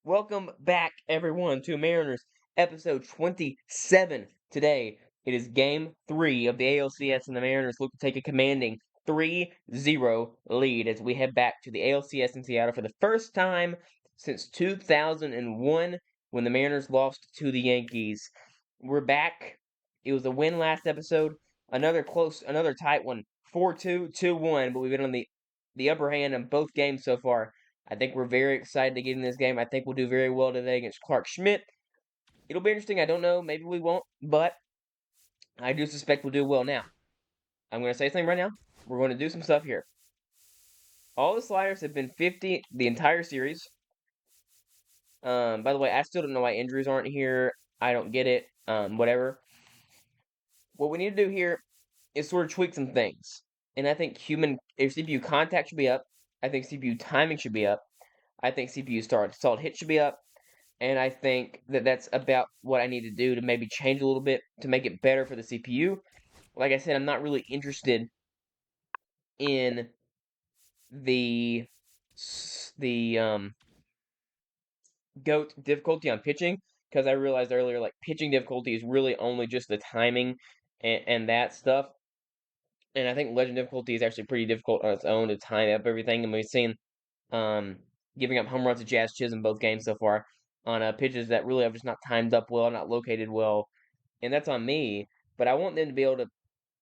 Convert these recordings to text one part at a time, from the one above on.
Welcome back, everyone, to Mariners episode 27. Today, it is game 3 of the ALCS, and the Mariners look to take a commanding 3-0 lead as we head back to the ALCS in Seattle for the first time since 2001 when the Mariners lost to the Yankees. We're back. It was a win last episode. Another tight one, 4-2, 2-1, but we've been on the upper hand in both games so far. I think we're very excited to get in this game. I think we'll do very well today against Clark Schmidt. It'll be interesting. I don't know. Maybe we won't, but I do suspect we'll do well. Now, I'm going to say something right now. We're going to do some stuff here. All the sliders have been 50 the entire series. By the way, I still don't know why injuries aren't here. I don't get it. Whatever. What we need to do here is sort of tweak some things. And I think CPU contact should be up. I think CPU timing should be up. I think CPU solid hit should be up. And I think that that's about what I need to do to maybe change a little bit to make it better for the CPU. Like I said, I'm not really interested in the GOAT difficulty on pitching because I realized earlier like pitching difficulty is really only just the timing and that stuff. And I think legend difficulty is actually pretty difficult on its own to time up everything. And we've seen giving up home runs to Jazz Chisholm both games so far on pitches that really have just not timed up well, not located well, and that's on me. But I want them to be able to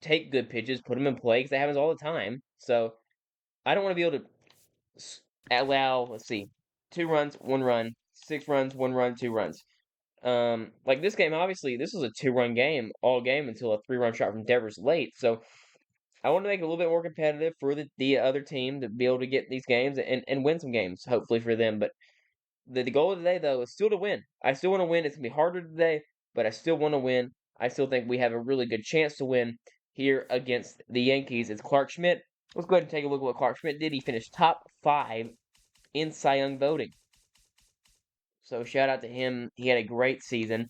take good pitches, put them in play, because that happens all the time. So I don't want to be able to allow, let's see, 2 runs, 1 run, 6 runs, 1 run, 2 runs. Like this game, obviously, this was a 2-run game all game until a 3-run shot from Devers late. So I want to make it a little bit more competitive for the other team to be able to get these games and win some games, hopefully for them. But the goal of today, though, is still to win. I still want to win. It's going to be harder today, but I still want to win. I still think we have a really good chance to win here against the Yankees. It's Clark Schmidt. Let's go ahead and take a look at what Clark Schmidt did. He finished top 5 in Cy Young voting. So shout out to him. He had a great season.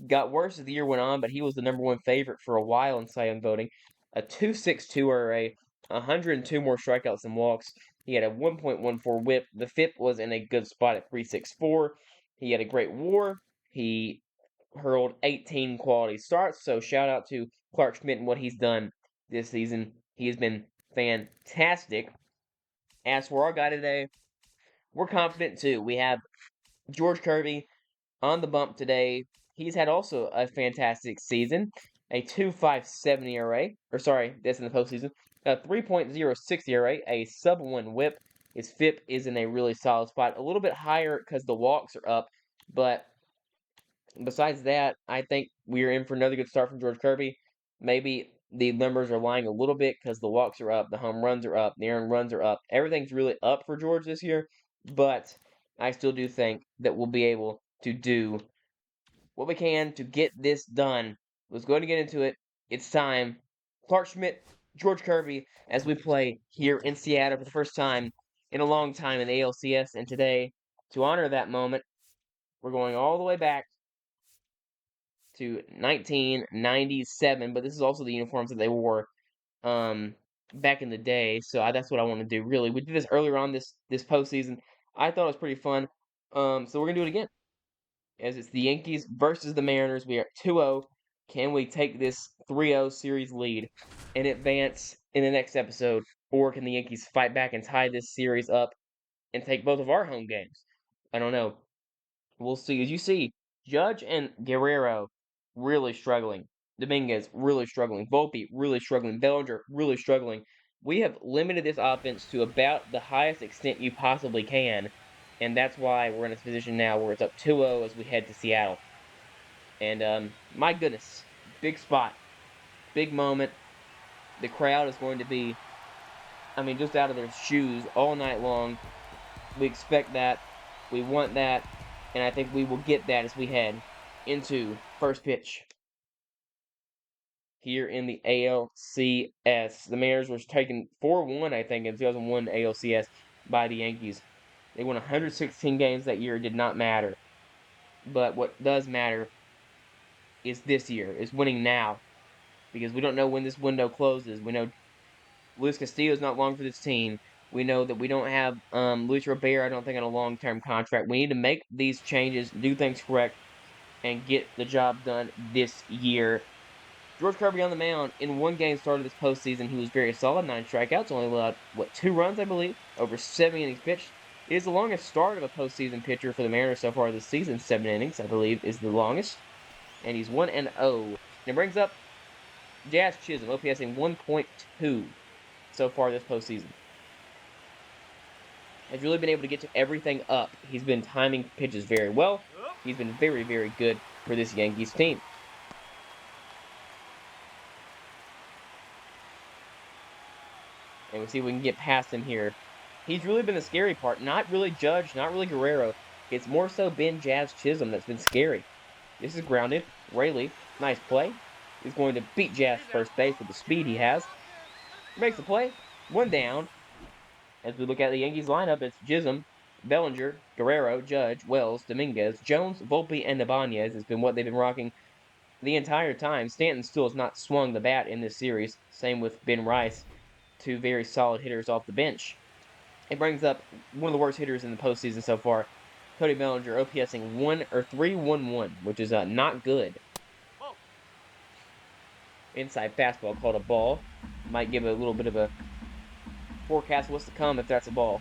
Got worse as the year went on, but he was the number 1 favorite for a while in Cy Young voting. A 2.62 ERA, 102 more strikeouts than walks. He had a 1.14 whip. The FIP was in a good spot at 3.64. He had a great WAR. He hurled 18 quality starts. So shout out to Clark Schmidt and what he's done this season. He has been fantastic. As for our guy today, we're confident too. We have George Kirby on the bump today. He's had also a fantastic season. A 2.57 ERA, or sorry, that's in the postseason. A 3.06 ERA, a sub-1 WHIP. His FIP is in a really solid spot. A little bit higher because the walks are up, but besides that, I think we're in for another good start from George Kirby. Maybe the numbers are lying a little bit because the walks are up, the home runs are up, the earned runs are up. Everything's really up for George this year, but I still do think that we'll be able to do what we can to get this done. Let's go ahead and get into it. It's time. Clark Schmidt, George Kirby, as we play here in Seattle for the first time in a long time in the ALCS. And today, to honor that moment, we're going all the way back to 1997. But this is also the uniforms that they wore back in the day. So that's what I want to do, really. We did this earlier on this postseason. I thought it was pretty fun. So we're going to do it again. As it's the Yankees versus the Mariners. We are 2-0. Can we take this 3-0 series lead and advance in the next episode? Or can the Yankees fight back and tie this series up and take both of our home games? I don't know. We'll see. As you see, Judge and Guerrero really struggling. Dominguez really struggling. Volpe really struggling. Bellinger really struggling. We have limited this offense to about the highest extent you possibly can. And that's why we're in this position now where it's up 2-0 as we head to Seattle. And my goodness, big spot, big moment. The crowd is going to be, just out of their shoes all night long. We expect that. We want that. And I think we will get that as we head into first pitch. Here in the ALCS. The Mariners were taken 4-1, I think, in 2001 ALCS by the Yankees. They won 116 games that year. It did not matter. But what does matter is this year, is winning now. Because we don't know when this window closes. We know Luis Castillo is not long for this team. We know that we don't have Luis Robert, I don't think, on a long-term contract. We need to make these changes, do things correct, and get the job done this year. George Kirby on the mound in one game started this postseason. He was very solid, 9 strikeouts, only allowed, 2 runs, I believe, over 7 innings pitched. It is the longest start of a postseason pitcher for the Mariners so far this season. 7 innings, I believe, is the longest. And he's 1-0. And it brings up Jazz Chisholm, OPSing 1.2 so far this postseason. Has really been able to get to everything up. He's been timing pitches very well. He's been very, very good for this Yankees team. And we'll see if we can get past him here. He's really been the scary part. Not really Judge, not really Guerrero. It's more so been Jazz Chisholm that's been scary. This is grounded. Rayleigh, nice play. He's going to beat Jazz first base with the speed he has. Makes the play. 1 down. As we look at the Yankees lineup, it's Chisholm, Bellinger, Guerrero, Judge, Wells, Dominguez, Jones, Volpe, and Ibanez has been what they've been rocking the entire time. Stanton still has not swung the bat in this series. Same with Ben Rice, 2 very solid hitters off the bench. It brings up one of the worst hitters in the postseason so far, Cody Bellinger, OPSing 3.11, which is not good. Inside fastball called a ball. Might give a little bit of a forecast what's to come if that's a ball.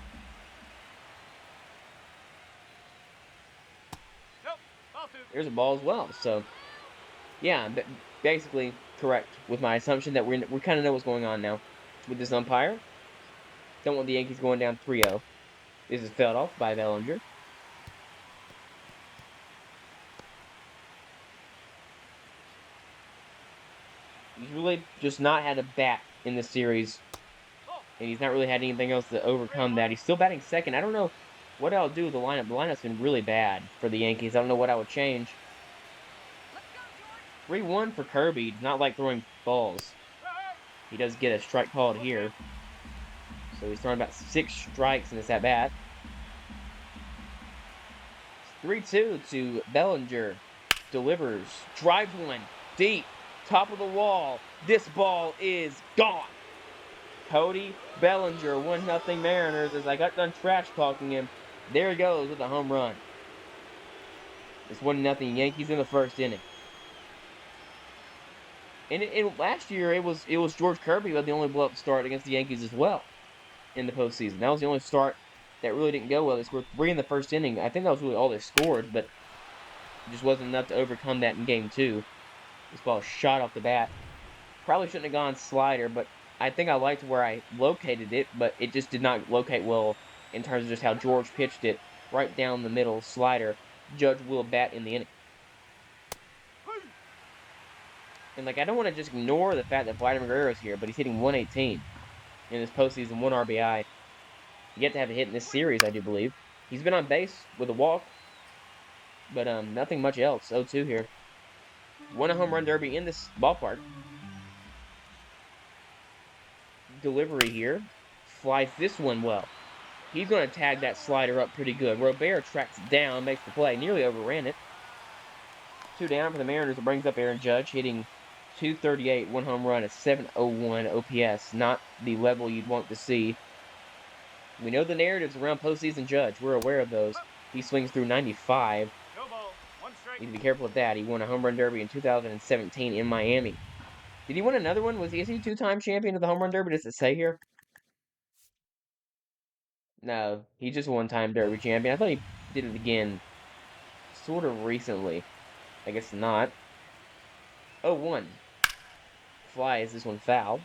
There's a ball as well. So, yeah, basically correct with my assumption that we kind of know what's going on now with this umpire. Don't want the Yankees going down 3-0. This is felled off by Bellinger. He's really just not had a bat in this series, and he's not really had anything else to overcome that. He's still batting second. I don't know what I'll do with the lineup. The lineup's been really bad for the Yankees. I don't know what I would change. 3-1 for Kirby. Does not like throwing balls. He does get a strike called here. So he's throwing about 6 strikes in this at-bat. 3-2 to Bellinger. Delivers. Drives one. Deep. Top of the wall. This ball is gone. Cody Bellinger, 1-0 Mariners. As I got done trash talking him, there he goes with a home run. It's 1-0 Yankees in the first inning. And last year it was George Kirby who had the only blow-up start against the Yankees as well in the postseason. That was the only start that really didn't go well. They scored 3 in the first inning. I think that was really all they scored, but it just wasn't enough to overcome that in Game 2. This ball shot off the bat. Probably shouldn't have gone slider, but I think I liked where I located it, but it just did not locate well in terms of just how George pitched it. Right down the middle, slider. Judge will bat in the inning. And, I don't want to just ignore the fact that Vladimir Guerrero's here, but he's hitting 118 in this postseason, 1 RBI. Yet to have a hit in this series, I do believe. He's been on base with a walk, but nothing much else. 0-2 here. Won a home run derby in this ballpark. Delivery here. Flies this one well. He's going to tag that slider up pretty good. Robert tracks it down, makes the play. Nearly overran it. 2 down for the Mariners. It brings up Aaron Judge, hitting .238, 1 home run, a .701 OPS. Not the level you'd want to see. We know the narratives around postseason Judge. We're aware of those. He swings through 95. Need to be careful with that. He won a home run derby in 2017 in Miami. Did he win another one? Is he 2-time champion of the home run derby? Does it say here? No, he's just 1-time derby champion. I thought he did it again sort of recently. I guess not. 0-1. Flies this one foul.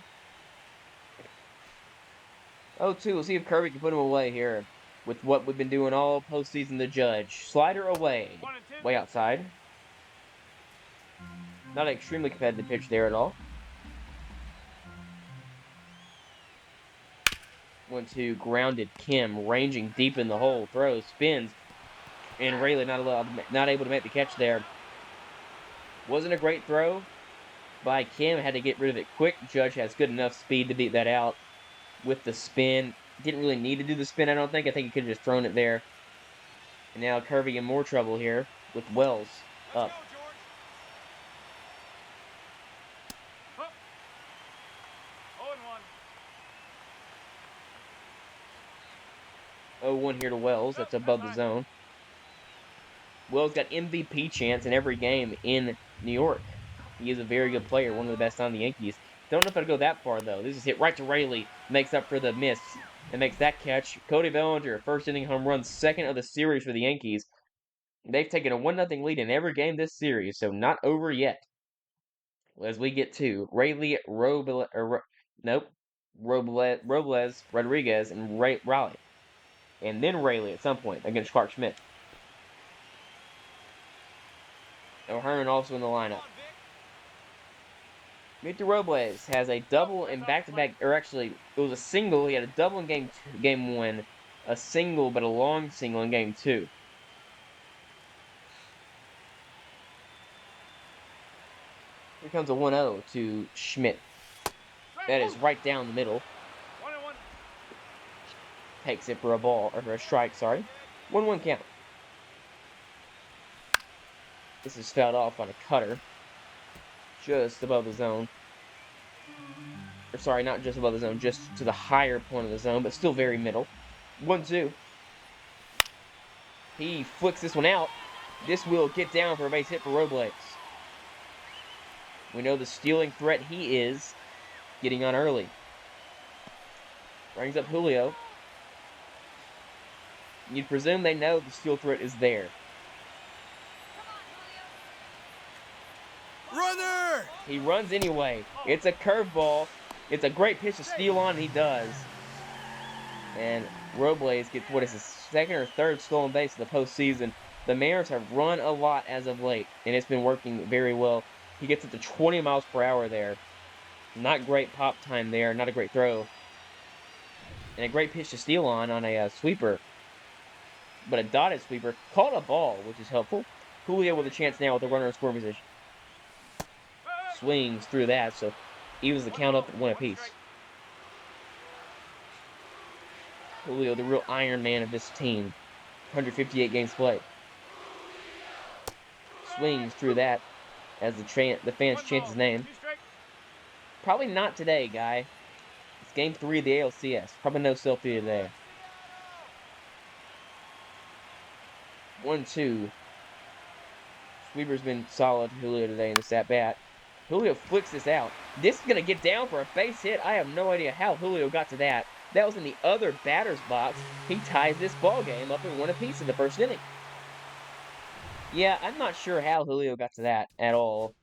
0-2. We'll see if Kirby can put him away here with what we've been doing all postseason. The Judge. Slider away. Way outside. Not an extremely competitive pitch there at all. 1-2. Grounded Kim. Ranging deep in the hole. Throws. Spins. And Rayleigh not able to make the catch there. Wasn't a great throw by Kim. Had to get rid of it quick. Judge has good enough speed to beat that out with the spin. Didn't really need to do the spin, I don't think. I think he could have just thrown it there. And now Kirby in more trouble here with Wells up. 2-1 here to Wells. That's above the zone. Wells got MVP chance in every game in New York. He is a very good player, one of the best on the Yankees. Don't know if I'd go that far, though. This is hit right to Raley. Makes up for the miss and makes that catch. Cody Bellinger, first inning home run, second of the series for the Yankees. They've taken a 1-0 lead in every game this series, so not over yet. As we get to Raley, Robles, Rodriguez, and Raleigh. And then Raley at some point against Clark Schmidt. O'Hearn also in the lineup. Victor Robles has a double in back-to-back, or actually, it was a single. He had a double in game 1, a single, but a long single in game 2. Here comes a 1-0 to Schmidt. That is right down the middle. Takes it for a ball, or for a strike, sorry. 1-1 count. This is fouled off on a cutter. Just above the zone. Or sorry, not just above the zone, just to the higher point of the zone, but still very middle. 1-2. He flicks this one out. This will get down for a base hit for Robles. We know the stealing threat he is getting on early. Brings up Julio. You'd presume they know the steal threat is there. Runner! He runs anyway. It's a curveball. It's a great pitch to steal on, and he does. And Robles gets, what is his second or third stolen base of the postseason. The Mariners have run a lot as of late, and it's been working very well. He gets up to 20 miles per hour there. Not great pop time there, not a great throw. And a great pitch to steal on a sweeper. But a dotted sweeper. Called a ball, which is helpful. Julio with a chance now with a runner in scoring position. Swings through that, so evens the count up at 1 apiece. Julio, the real Iron Man of this team. 158 games played. Swings through that as the fans chant his name. Probably not today, guy. It's game 3 of the ALCS. Probably no selfie today. 1-2. Sweeper's been solid, Julio, today in this at-bat. Julio flicks this out. This is going to get down for a base hit. I have no idea how Julio got to that. That was in the other batter's box. He ties this ball game up in 1 apiece in the first inning. Yeah, I'm not sure how Julio got to that at all.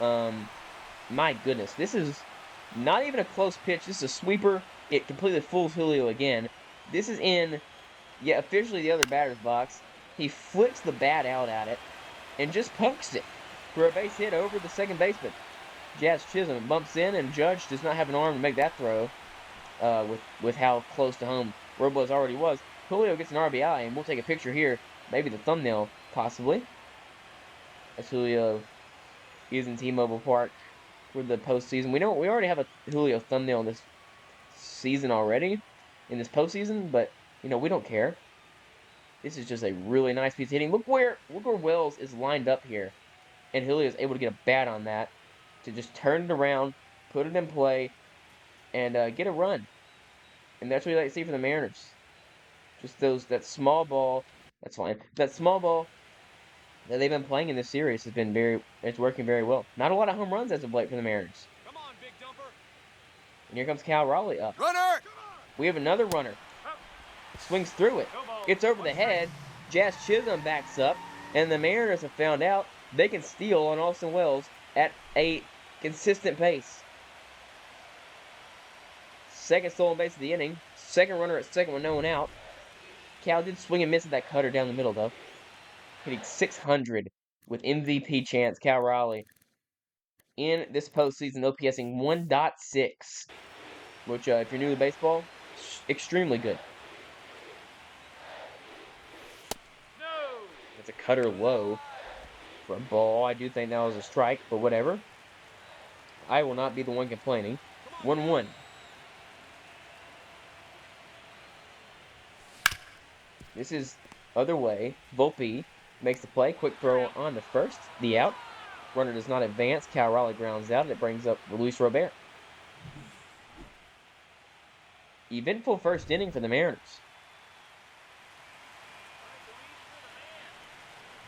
My goodness. This is not even a close pitch. This is a sweeper. It completely fools Julio again. This is in, officially the other batter's box. He flicks the bat out at it and just pokes it for a base hit over the second baseman. Jazz Chisholm bumps in, and Judge does not have an arm to make that throw with how close to home Robles already was. Julio gets an RBI, and we'll take a picture here. Maybe the thumbnail, possibly. As Julio is in T-Mobile Park for the postseason. We already have a Julio thumbnail in this season already, in this postseason, but, we don't care. This is just a really nice piece of hitting. Look where Wells is lined up here. And Julio is able to get a bat on that to just turn it around, put it in play, and get a run. And that's what you like to see from the Mariners. Just that small ball. That's fine. That small ball that they've been playing in this series has been it's working very well. Not a lot of home runs as of late for the Mariners. Come on, big dumper. And here comes Cal Raleigh up. Runner! We have another runner. Swings through it. It's over the head. Jazz Chisholm backs up. And the Mariners have found out they can steal on Austin Wells at a consistent pace. Second stolen base of the inning. Second runner at second with no one out. Cal did swing and miss at that cutter down the middle, though. Hitting .600 with MVP chance. Cal Raleigh in this postseason, OPSing 1.6, which, if you're new to baseball, extremely good. No! It's a cutter low for a ball. I do think that was a strike, but whatever. I will not be the one complaining. 1-1. This is other way. Volpe makes the play. Quick throw on the first. The out. Runner does not advance. Cal Raleigh grounds out, and it brings up Luis Robert. Eventful first inning for the Mariners.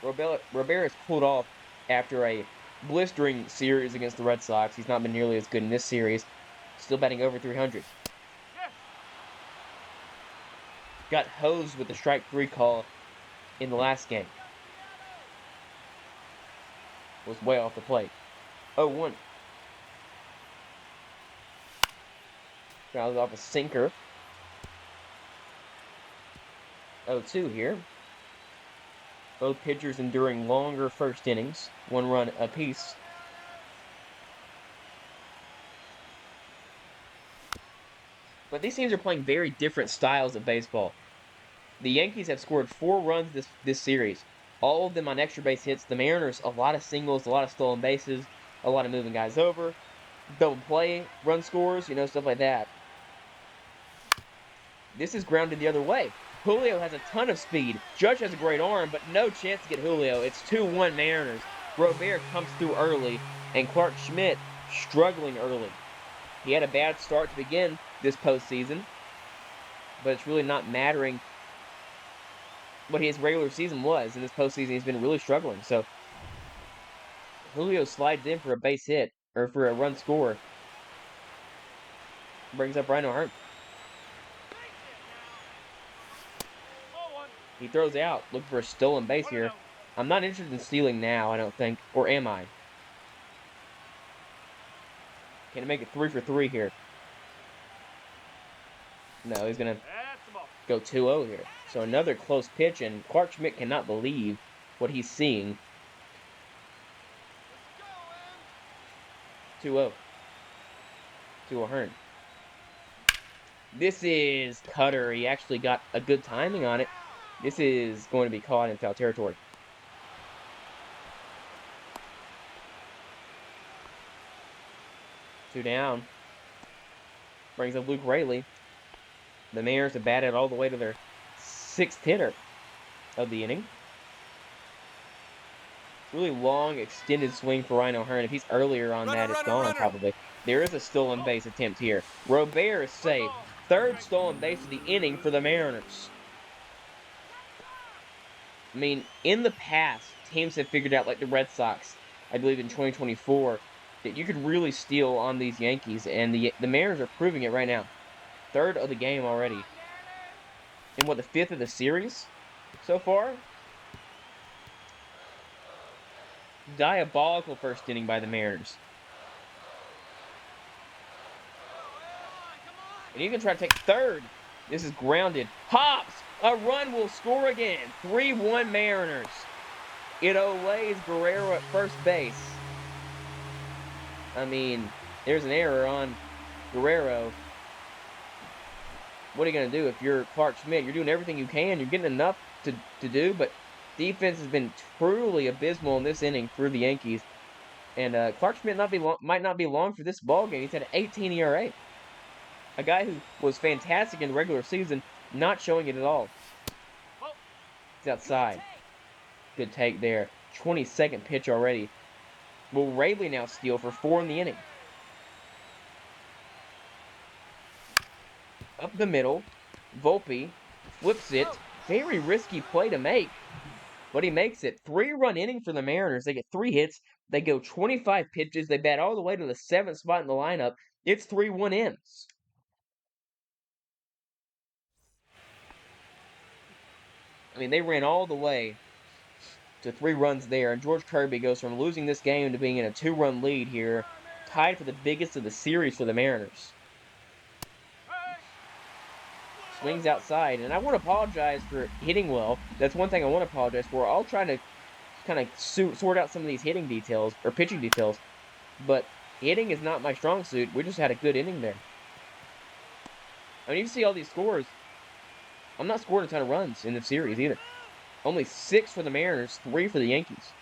Robert is pulled off after a blistering series against the Red Sox. He's not been nearly as good in this series. Still batting over 300. Yes. Got hosed with the strike 3 call in the last game. Was way off the plate. 0-1. Fouls off a sinker. 0-2 here. Both pitchers enduring longer first innings. 1 run apiece. But these teams are playing very different styles of baseball. The Yankees have scored 4 runs this series. All of them on extra base hits. The Mariners, a lot of singles, a lot of stolen bases, a lot of moving guys over, double play, run scores, stuff like that. This is grounded the other way. Julio has a ton of speed. Judge has a great arm, but no chance to get Julio. It's 2-1 Mariners. Robert comes through early, and Clark Schmidt struggling early. He had a bad start to begin this postseason, but it's really not mattering what his regular season was. In this postseason, he's been really struggling. So Julio slides in for a base hit, or for a run score. Brings up Rhino Hearn. He throws out, looking for a stolen base here. I'm not interested in stealing now, I don't think. Or am I? Can I make it 3 for 3 here? No, he's going to go 2-0 here. So another close pitch, and Clark Schmidt cannot believe what he's seeing. 2-0. To O'Hearn. This is cutter. He actually got a good timing on it. This is going to be caught in foul territory. Two down. Brings up Luke Raley. The Mariners have batted all the way to their 6th hitter of the inning. Really long, extended swing for Rhino Hearn. If he's earlier on that, it's gone probably. There is a stolen base attempt here. Robert is safe. 3rd stolen base of the inning for the Mariners. I mean, in the past, teams have figured out, like the Red Sox, I believe in 2024, that you could really steal on these Yankees, and the Mariners are proving it right now. 3rd of the game already. And what, the 5th of the series so far? Diabolical first inning by the Mariners. And he's going to try to take 3rd. This is grounded. Hops! A run will score again. 3-1 Mariners. It olays Guerrero at first base. I mean, there's an error on Guerrero. What are you going to do if you're Clark Schmidt? You're doing everything you can. You're getting enough to do, but defense has been truly abysmal in this inning for the Yankees. And Clark Schmidt might not be long for this ballgame. He's had an 18 ERA. A guy who was fantastic in the regular season, not showing it at all. He's outside. Good take there. 22nd pitch already. Will Raley now steal for 4 in the inning? Up the middle. Volpe flips it. Very risky play to make. But he makes it. 3-run inning for the Mariners. They get 3 hits. They go 25 pitches. They bat all the way to the 7th spot in the lineup. It's 3-1 ends. I mean, they ran all the way to 3 runs there, and George Kirby goes from losing this game to being in a 2-run lead here, tied for the biggest of the series for the Mariners. Swings outside, and I want to apologize for hitting well. That's one thing I want to apologize for. I'll try to kind of sort out some of these hitting details, or pitching details, but hitting is not my strong suit. We just had a good inning there. I mean, you see all these scores. I'm not scoring a ton of runs in the series either. Only 6 for the Mariners, 3 for the Yankees.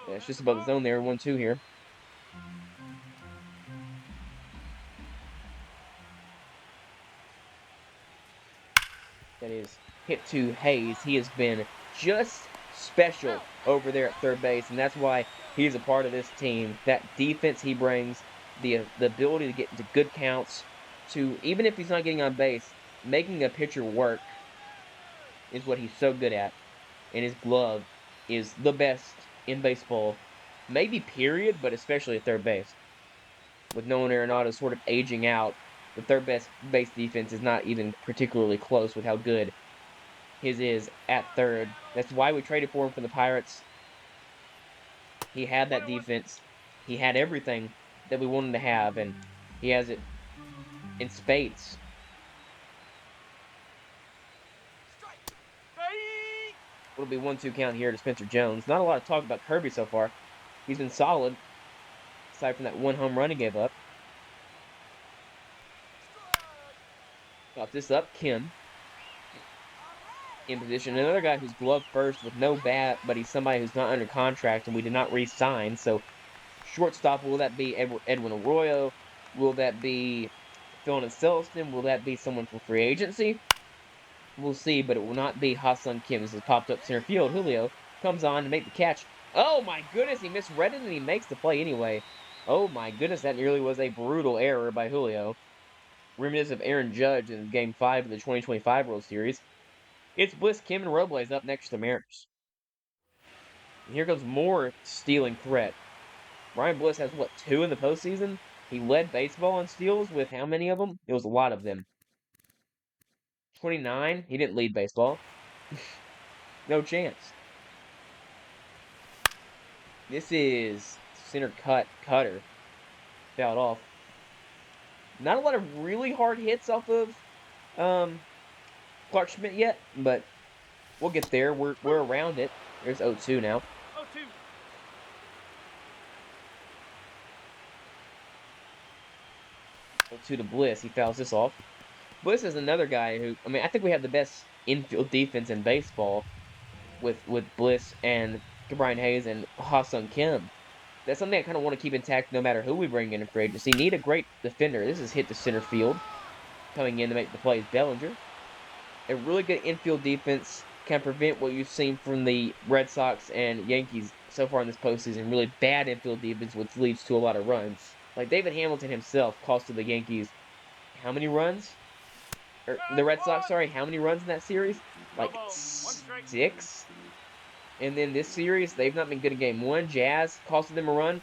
Yeah, it's just above the zone there. 1-2 here. That is hit to Hayes. He has been just special over there at third base, and that's why he's a part of this team. That defense he brings, the ability to get into good counts, to even if he's not getting on base, making a pitcher work is what he's so good at. And his glove is the best in baseball, maybe period, but especially at third base. With Nolan Arenado sort of aging out, the third best base defense is not even particularly close with how good his is at third. That's why we traded for him from the Pirates. He had that defense. He had everything that we wanted to have, and he has it in spades. It'll be 1-2 count here to Spencer Jones. Not a lot of talk about Kirby so far. He's been solid, aside from that one home run he gave up. Got this up, Kim. In position. Another guy who's glove first with no bat, but he's somebody who's not under contract, and we did not re-sign. So, shortstop, will that be Edwin Arroyo? Will that be Phil Selston? Will that be someone from free agency? We'll see, but it will not be Ha-Seong Kim. This has popped up center field. Julio comes on to make the catch. Oh my goodness, he misread it and he makes the play anyway. Oh my goodness, that nearly was a brutal error by Julio. Reminiscent of Aaron Judge in Game 5 of the 2025 World Series. It's Bliss, Kim, and Robles up next to the Mariners. And here goes more stealing threat. Ryan Bliss has, what, 2 in the postseason? He led baseball in steals with how many of them? It was a lot of them. 29? He didn't lead baseball. No chance. This is center cutter. Fouled off. Not a lot of really hard hits off of Clark Schmidt yet, but we'll get there. We're around it. There's 0-2 now. 0-2. 0-2 to Bliss. He fouls this off. Bliss is another guy who, I mean, I think we have the best infield defense in baseball with Bliss and Brian Hayes and Ha-Seong Kim. That's something I kind of want to keep intact no matter who we bring in free agency. Need a great defender. This is hit to center field. Coming in to make the play is Bellinger. A really good infield defense can prevent what you've seen from the Red Sox and Yankees so far in this postseason. Really bad infield defense, which leads to a lot of runs. Like David Hamilton himself costed the Yankees how many runs? Or the Red Sox, sorry, how many runs in that series? Like 6? And then this series, they've not been good in Game 1. Jazz costed them a run.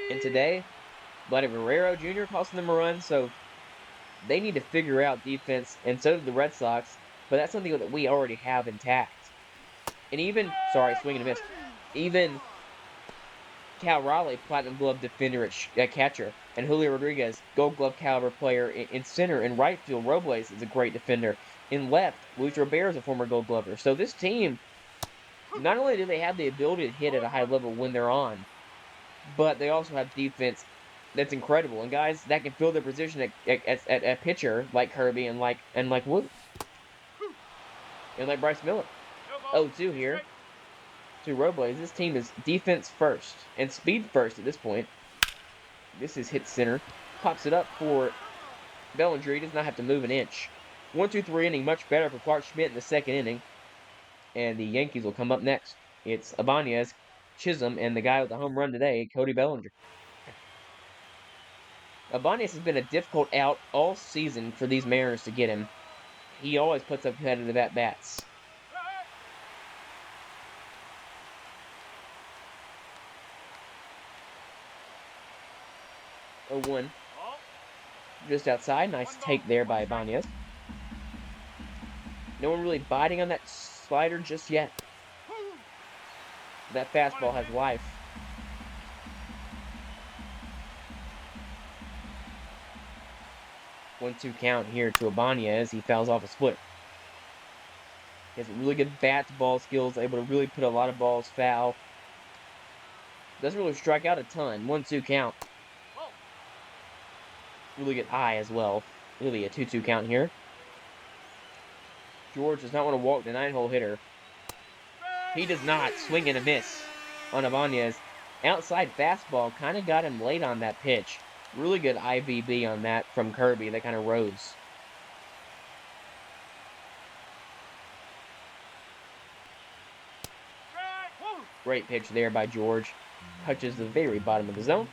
And today, Vladdy Guerrero Jr. costing them a run. So they need to figure out defense, and so do the Red Sox. But that's something that we already have intact. And even, sorry, swing and a miss. Even Cal Raleigh, Platinum Glove defender at catcher. And Julio Rodriguez, Gold Glove caliber player in center. In right field, Robles is a great defender. In left, Luis Robert is a former Gold Glover. So this team, not only do they have the ability to hit at a high level when they're on, but they also have defense that's incredible. And guys that can fill their position at pitcher, like Kirby and like Wood. And like Bryce Miller. 0-2 here to Robles. This team is defense first and speed first at this point. This is hit center. Pops it up for Bellinger. He does not have to move an inch. 1-2-3 inning, much better for Clark Schmidt in the second inning. And the Yankees will come up next. It's Ibanez, Chisholm, and the guy with the home run today, Cody Bellinger. Ibanez has been a difficult out all season for these Mariners to get him. He always puts up competitive at-bats. Oh, 1. Just outside. Nice take there by Ibanez. No one really biting on that slider just yet. That fastball has life. 1-2 count here to Ibanez. He fouls off a split. He has really good bat-to-ball skills, able to really put a lot of balls foul. Doesn't really strike out a ton. 1-2 count. Really good eye as well. Really a 2-2 count here. George does not want to walk the 9-hole hitter. He does not. Swing and a miss on Ibanez. Outside fastball kind of got him late on that pitch. Really good IVB on that from Kirby. That kind of rose. Great pitch there by George. Touches the very bottom of the zone.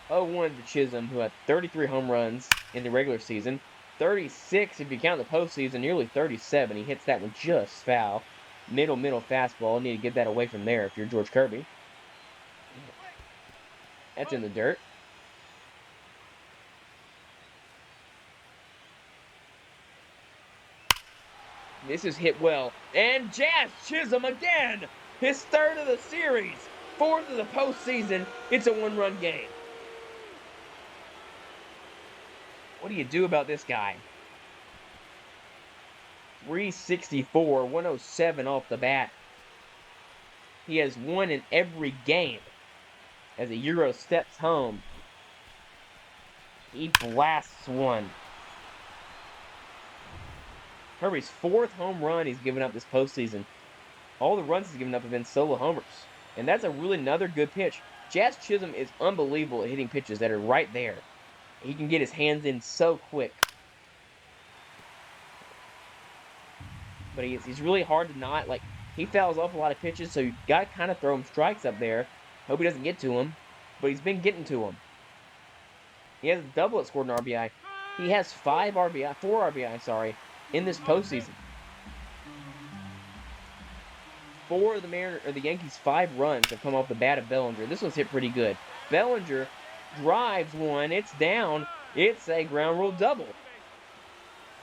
0-1 to Chisholm, who had 33 home runs in the regular season. 36 if you count the postseason, nearly 37. He hits that one just foul. Middle fastball. Need to get that away from there if you're George Kirby. That's in the dirt. This is hit well. And Jazz Chisholm again! His third of the series. Fourth of the postseason. It's a one-run game. What do you do about this guy? 364, 107 off the bat. He has won in every game. As a Euro steps home, he blasts one. Kirby's fourth home run he's given up this postseason. All the runs he's given up have been solo homers. And that's another good pitch. Jazz Chisholm is unbelievable at hitting pitches that are right there. He can get his hands in so quick. But he's really hard to not, like, he fouls off a lot of pitches, so you got to kind of throw him strikes up there. Hope he doesn't get to him, but he's been getting to him. He has a double that scored an RBI. He has 4 RBI, in this postseason. 4 of the Yankees' 5 runs have come off the bat of Bellinger. This one's hit pretty good. Bellinger drives one. It's down. It's a ground rule double.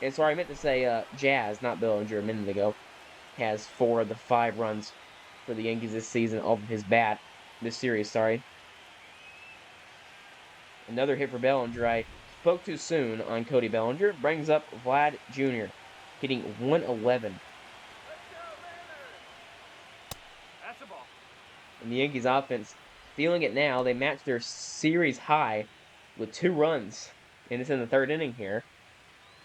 And sorry, I meant to say Jazz, not Bellinger, a minute ago. Has 4 of the 5 runs for the Yankees this season off of his bat. This series, sorry. Another hit for Bellinger. I spoke too soon on Cody Bellinger. Brings up Vlad Jr. hitting 111. That's a ball. And the Yankees offense feeling it now. They matched their series high with 2 runs. And it's in the 3rd inning here.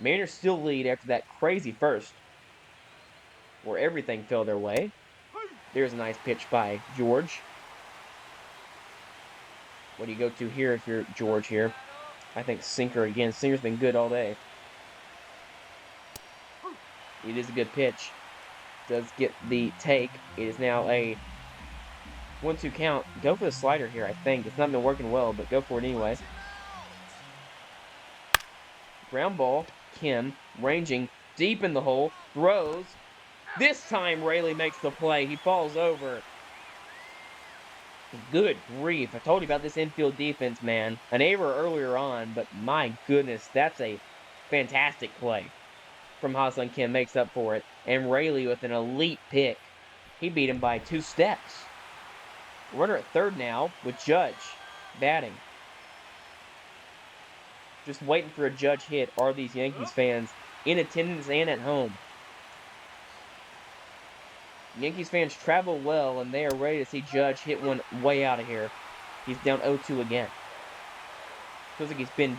Mariners still lead after that crazy first, where everything fell their way. There's a nice pitch by George. What do you go to here if you're George here? I think sinker again. Sinker's been good all day. It is a good pitch. Does get the take. It is now a 1-2 count. Go for the slider here, I think. It's not been working well, but go for it anyway. Ground ball. Kim ranging deep in the hole. Throws. This time Rayleigh makes the play. He falls over. Good grief. I told you about this infield defense, man. An error earlier on, but my goodness, that's a fantastic play from Ha-Seong Kim. Makes up for it. And Rayleigh with an elite pick. He beat him by 2 steps. Runner at third now with Judge batting. Just waiting for a Judge hit are these Yankees fans in attendance and at home. Yankees fans travel well, and they are ready to see Judge hit one way out of here. He's down 0-2 again. Feels like he's been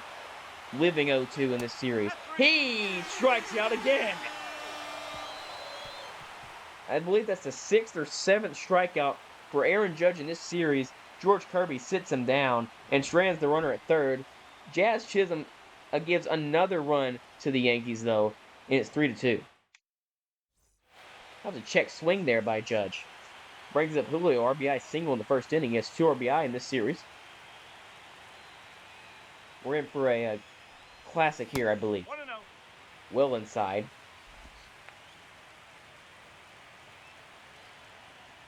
living 0-2 in this series. He strikes out again! I believe that's the 6th or 7th strikeout for Aaron Judge in this series. George Kirby sits him down and strands the runner at third. Jazz Chisholm gives another run to the Yankees, though, and it's 3-2. That was a check swing there by Judge. Brings up Julio, RBI single in the first inning. He has 2 RBI in this series. We're in for a classic here, I believe. 1-0. Well inside.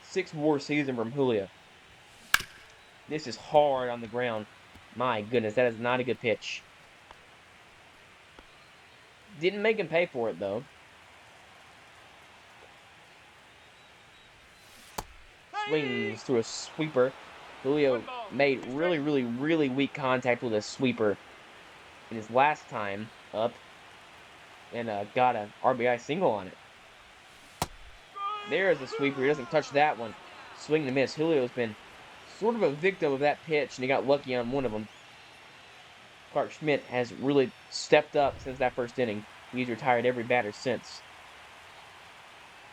6 WAR season from Julio. This is hard on the ground. My goodness, that is not a good pitch. Didn't make him pay for it, though. Swings through a sweeper. Julio made really weak contact with a sweeper in his last time up. And got an RBI single on it. There's a sweeper. He doesn't touch that one. Swing and miss. Julio's been sort of a victim of that pitch, and he got lucky on one of them. Clark Schmidt has really stepped up since that first inning. He's retired every batter since.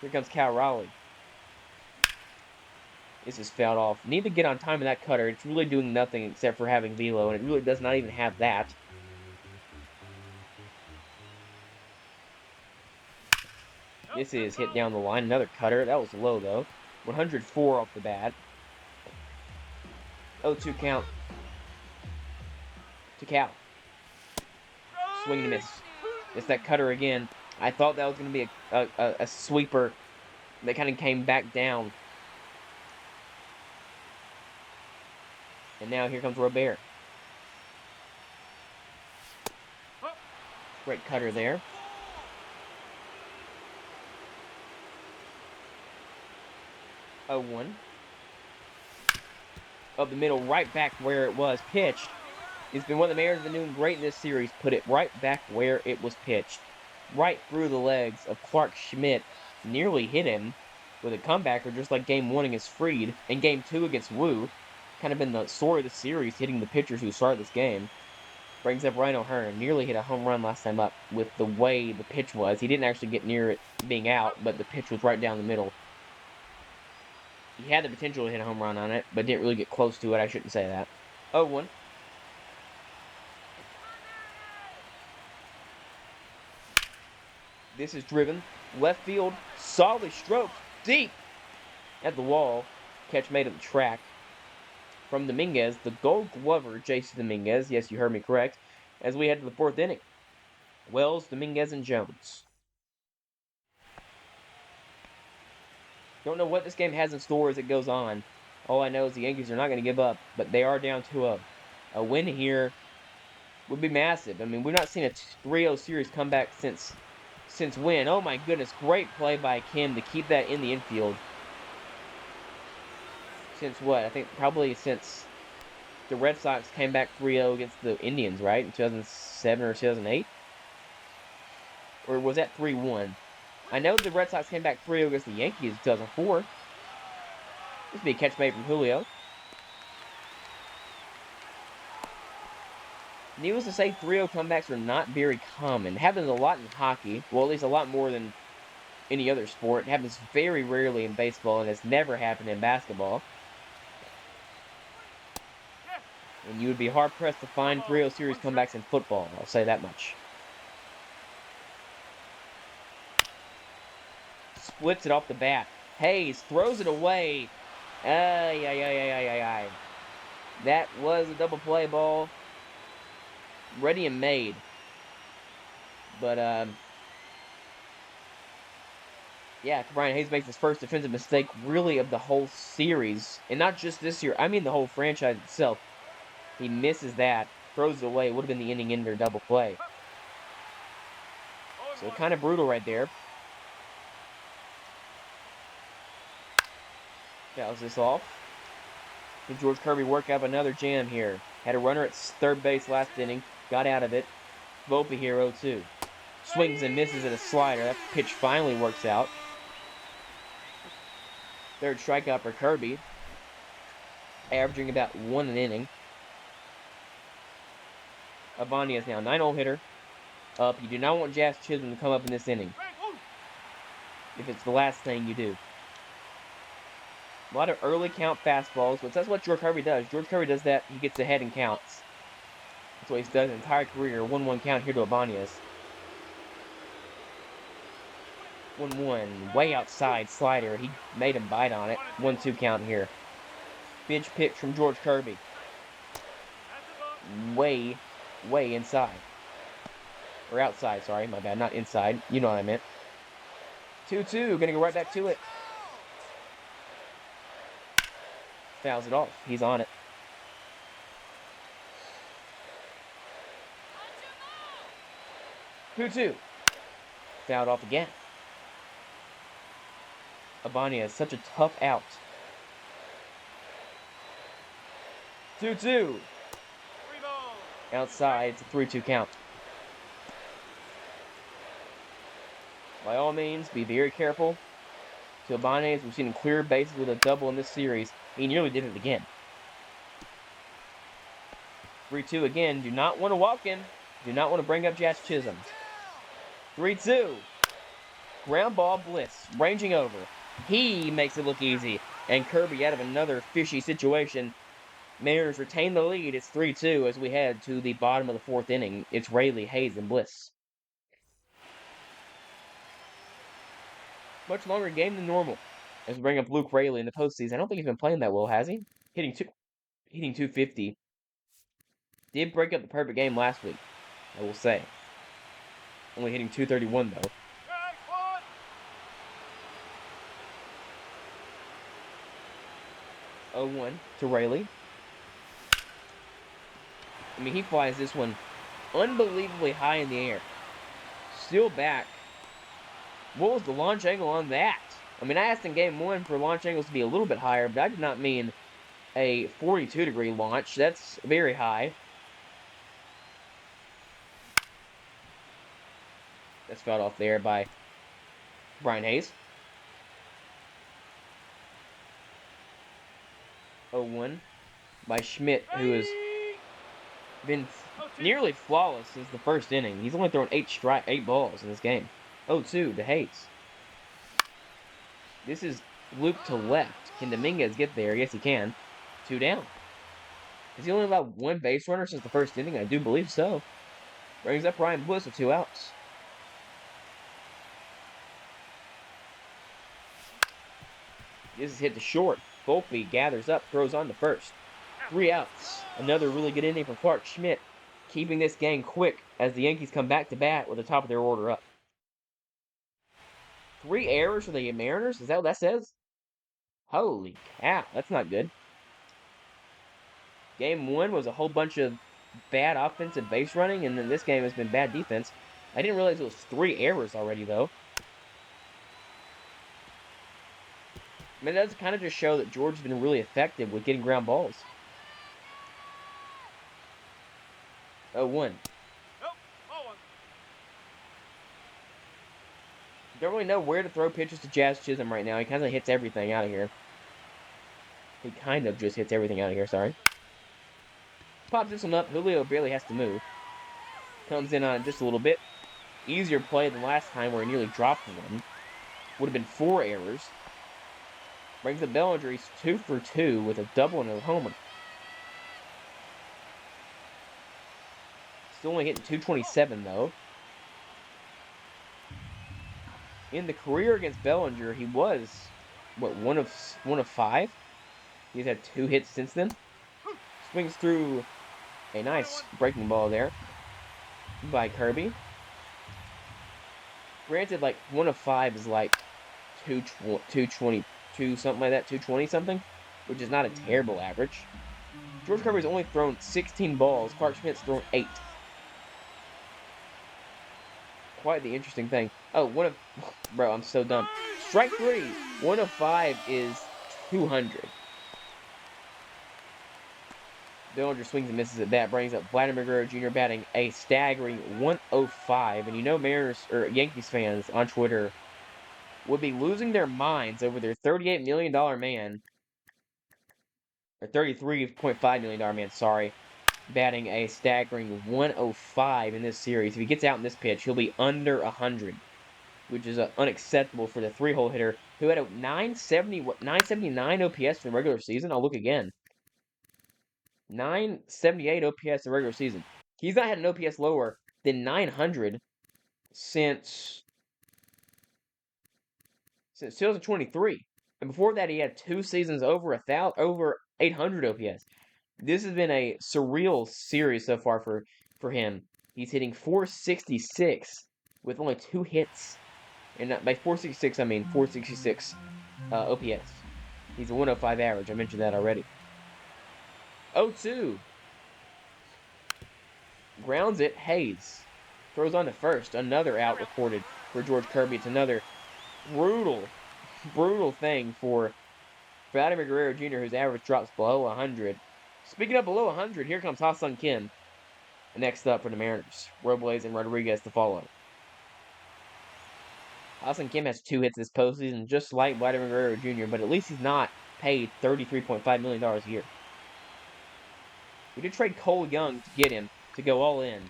Here comes Cal Raleigh. This is fouled off. Need to get on time with that cutter. It's really doing nothing except for having velo, and it really does not even have that. This is hit down the line. Another cutter. That was low, though. 104 off the bat. 0-2 count to Cal. Swing and a miss. It's that cutter again. I thought that was going to be a sweeper that kind of came back down. And now here comes Robert. Great cutter there. Oh, 1. Up the middle, right back where it was pitched. It's been one of the Mariners have been doing great in this series. Put it right back where it was pitched. Right through the legs of Clark Schmidt. Nearly hit him with a comebacker just like Game 1 against Fried. And Game 2 against Wu. Kind of been the story of the series, hitting the pitchers who started this game. Brings up Ryan O'Hearn. Nearly hit a home run last time up with the way the pitch was. He didn't actually get near it being out, but the pitch was right down the middle. He had the potential to hit a home run on it, but didn't really get close to it. I shouldn't say that. 0-1. This is driven. Left field. Solid stroke. Deep. At the wall. Catch made at the track. From Dominguez, the Gold Glover, Jason Dominguez. Yes, you heard me correct. As we head to the 4th inning. Wells, Dominguez, and Jones. Don't know what this game has in store as it goes on. All I know is the Yankees are not going to give up, but they are down 2-0. A win here would be massive. I mean, we've not seen a 3-0 series come back since when? Oh my goodness, great play by Kim to keep that in the infield. Since what? I think probably since the Red Sox came back 3-0 against the Indians, right? In 2007 or 2008? Or was that 3-1? I know the Red Sox came back 3-0 against the Yankees in 2004. This would be a catch made from Julio. Needless to say, 3-0 comebacks are not very common. It happens a lot in hockey. Well, at least a lot more than any other sport. It happens very rarely in baseball, and it's never happened in basketball. And you would be hard-pressed to find 3-0 series comebacks in football. I'll say that much. Splits it off the bat. Hayes throws it away. That was a double play ball. Ready and made. But, yeah, Brian Hayes makes his first defensive mistake, really, of the whole series. And not just this year. I mean the whole franchise itself. He misses that. Throws it away. It would have been the inning-ender double play. So, kind of brutal right there. Fouls this off. Did George Kirby work out another jam here? Had a runner at third base last inning. Got out of it. Volpe here, 0-2. Swings and misses at a slider. That pitch finally works out. Third strikeout for Kirby. Averaging about 1 an inning. Ibanez now, 9-0 hitter. Up. You do not want Jazz Chisholm to come up in this inning. If it's the last thing you do. A lot of early count fastballs, but that's what George Kirby does. George Kirby does that. He gets ahead and counts. That's what he's done his entire career. 1-1 count here to Ibanez. 1-1. Way outside slider. He made him bite on it. 1-2 count here. Bench pitch from George Kirby. Way inside. Or outside, sorry. My bad. Not inside. You know what I meant. 2-2. Gonna go right back to it. Fouls it off. He's on it. Two. Fouled off again. Ibanez, such a tough out. 2-2. Outside, it's a 3-2 count. By all means, be very careful. To Ibanez, we've seen him clear bases with a double in this series. He nearly did it again. 3-2 again. Do not want to walk in. Do not want to bring up Jazz Chisholm. 3-2. Ground ball Bliss. Ranging over. He makes it look easy. And Kirby out of another fishy situation. Mariners retain the lead. It's 3-2 as we head to the bottom of the 4th inning. It's Rayleigh, Hayes, and Bliss. Much longer game than normal. As we bring up Luke Raley in the postseason, I don't think he's been playing that well, has he? Hitting 250. Did break up the perfect game last week, I will say. Only hitting 231 though. 0-1 to Raley. I mean, he flies this one unbelievably high in the air. Still back. What was the launch angle on that? I mean, I asked in game 1 for launch angles to be a little bit higher, but I did not mean a 42-degree launch. That's very high. That's fouled off there by Brian Hayes. 0-1 by Schmidt, who has been nearly flawless since the first inning. He's only thrown 8 balls in this game. 0-2 to Hayes. This is loop to left. Can Dominguez get there? Yes, he can. 2 down. Is he only allowed 1 base runner since the first inning? I do believe so. Brings up Ryan Bliss with 2 outs. This is hit to short. Volpe gathers up, throws on to first. 3 outs. Another really good inning from Clark Schmidt, keeping this game quick as the Yankees come back to bat with the top of their order up. 3 errors for the Mariners? Is that what that says? Holy cow, that's not good. Game 1 was a whole bunch of bad offensive base running, and then this game has been bad defense. I didn't realize it was 3 errors already, though. I mean, it does kind of just show that George has been really effective with getting ground balls. 0-1. Nope, ball 1. Don't really know where to throw pitches to Jazz Chisholm right now. He kind of hits everything out of here. He kind of just hits everything out of here, sorry. Pops this one up. Julio barely has to move. Comes in on it just a little bit. Easier play than last time where he nearly dropped one. Would have been 4 errors. Brings up Bellinger. He's 2 for 2 with a double and a homer. Still only hitting 227 though. In the career against Bellinger, he was what, one of 5. He's had 2 hits since then. Swings through a nice breaking ball there by Kirby. Granted, like 1 of 5 is like 222 something like that, 220 something, which is not a terrible average. George Kirby's only thrown 16 balls. Clark Schmidt's thrown 8. Quite the interesting thing. Oh, bro, I'm so dumb. Strike 3. 1 of 5 is 200. Bellinger swings and misses at that. Brings up Vladimir Guerrero Jr. batting a staggering 105. And you know, Mariners or Yankees fans on Twitter would be losing their minds over their $38 million man, or $33.5 million man, sorry, batting a staggering 105 in this series. If he gets out in this pitch, he'll be under 100, which is unacceptable for the 3-hole hitter who had a 979 OPS in the regular season. I'll look again. 978 OPS in the regular season. He's not had an OPS lower than 900 since 2023. And before that, he had 2 seasons over 800 OPS. This has been a surreal series so far for him. He's hitting 466 with only 2 hits. And by 466, I mean 466 OPS. He's a 105 average. I mentioned that already. 0-2. Grounds it. Hayes throws on to first. Another out recorded for George Kirby. It's another brutal thing for Vladimir Guerrero Jr., whose average drops below 100. Speaking of below 100, here comes Ha-Seong Kim. Next up for the Mariners. Robles and Rodriguez to follow. Ha-Seong Kim has 2 hits this postseason, just like Vladimir Guerrero Jr., but at least he's not paid $33.5 million a year. We did trade Cole Young to get him to go all in,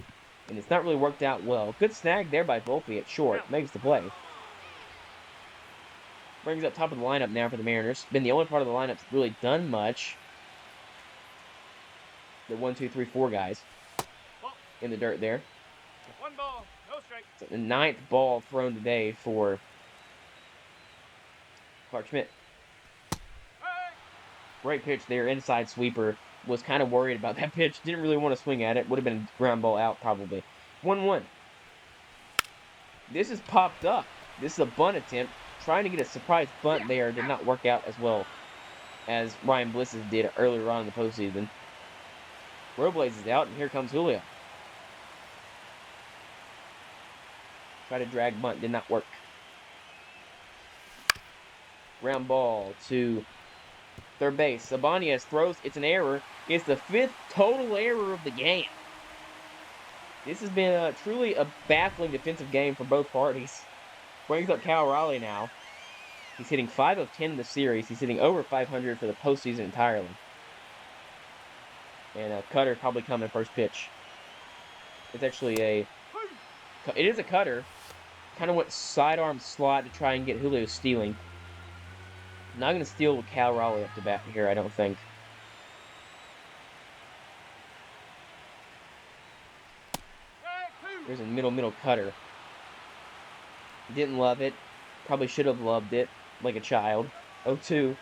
and it's not really worked out well. Good snag there by Volpe at short. Makes the play. Brings up top of the lineup now for the Mariners. Been the only part of the lineup that's really done much. The 1, 2, 3, 4 guys in the dirt there. 1 ball, no strike. So the 9th ball thrown today for Clark Schmidt. Great pitch there, inside sweeper. Was kind of worried about that pitch. Didn't really want to swing at it. Would have been a ground ball out probably. 1-1. This is popped up. This is a bunt attempt. Trying to get a surprise bunt there did not work out as well as Ryan Bliss's did earlier on in the postseason. Robles is out, and here comes Julio. Try to drag bunt, did not work. Ground ball to third base. Sabanez throws. It's an error. It's the 5th total error of the game. This has been truly a baffling defensive game for both parties. Brings up Cal Raleigh now. He's hitting 5 of 10 in the series. He's hitting over 500 for the postseason entirely. And cutter probably coming first pitch. It's actually it is a cutter. Kind of went sidearm slot to try and get Julio stealing. Not going to steal with Cal Raleigh up to bat here, I don't think. There's a middle cutter. Didn't love it. Probably should have loved it, like a child. 0-2.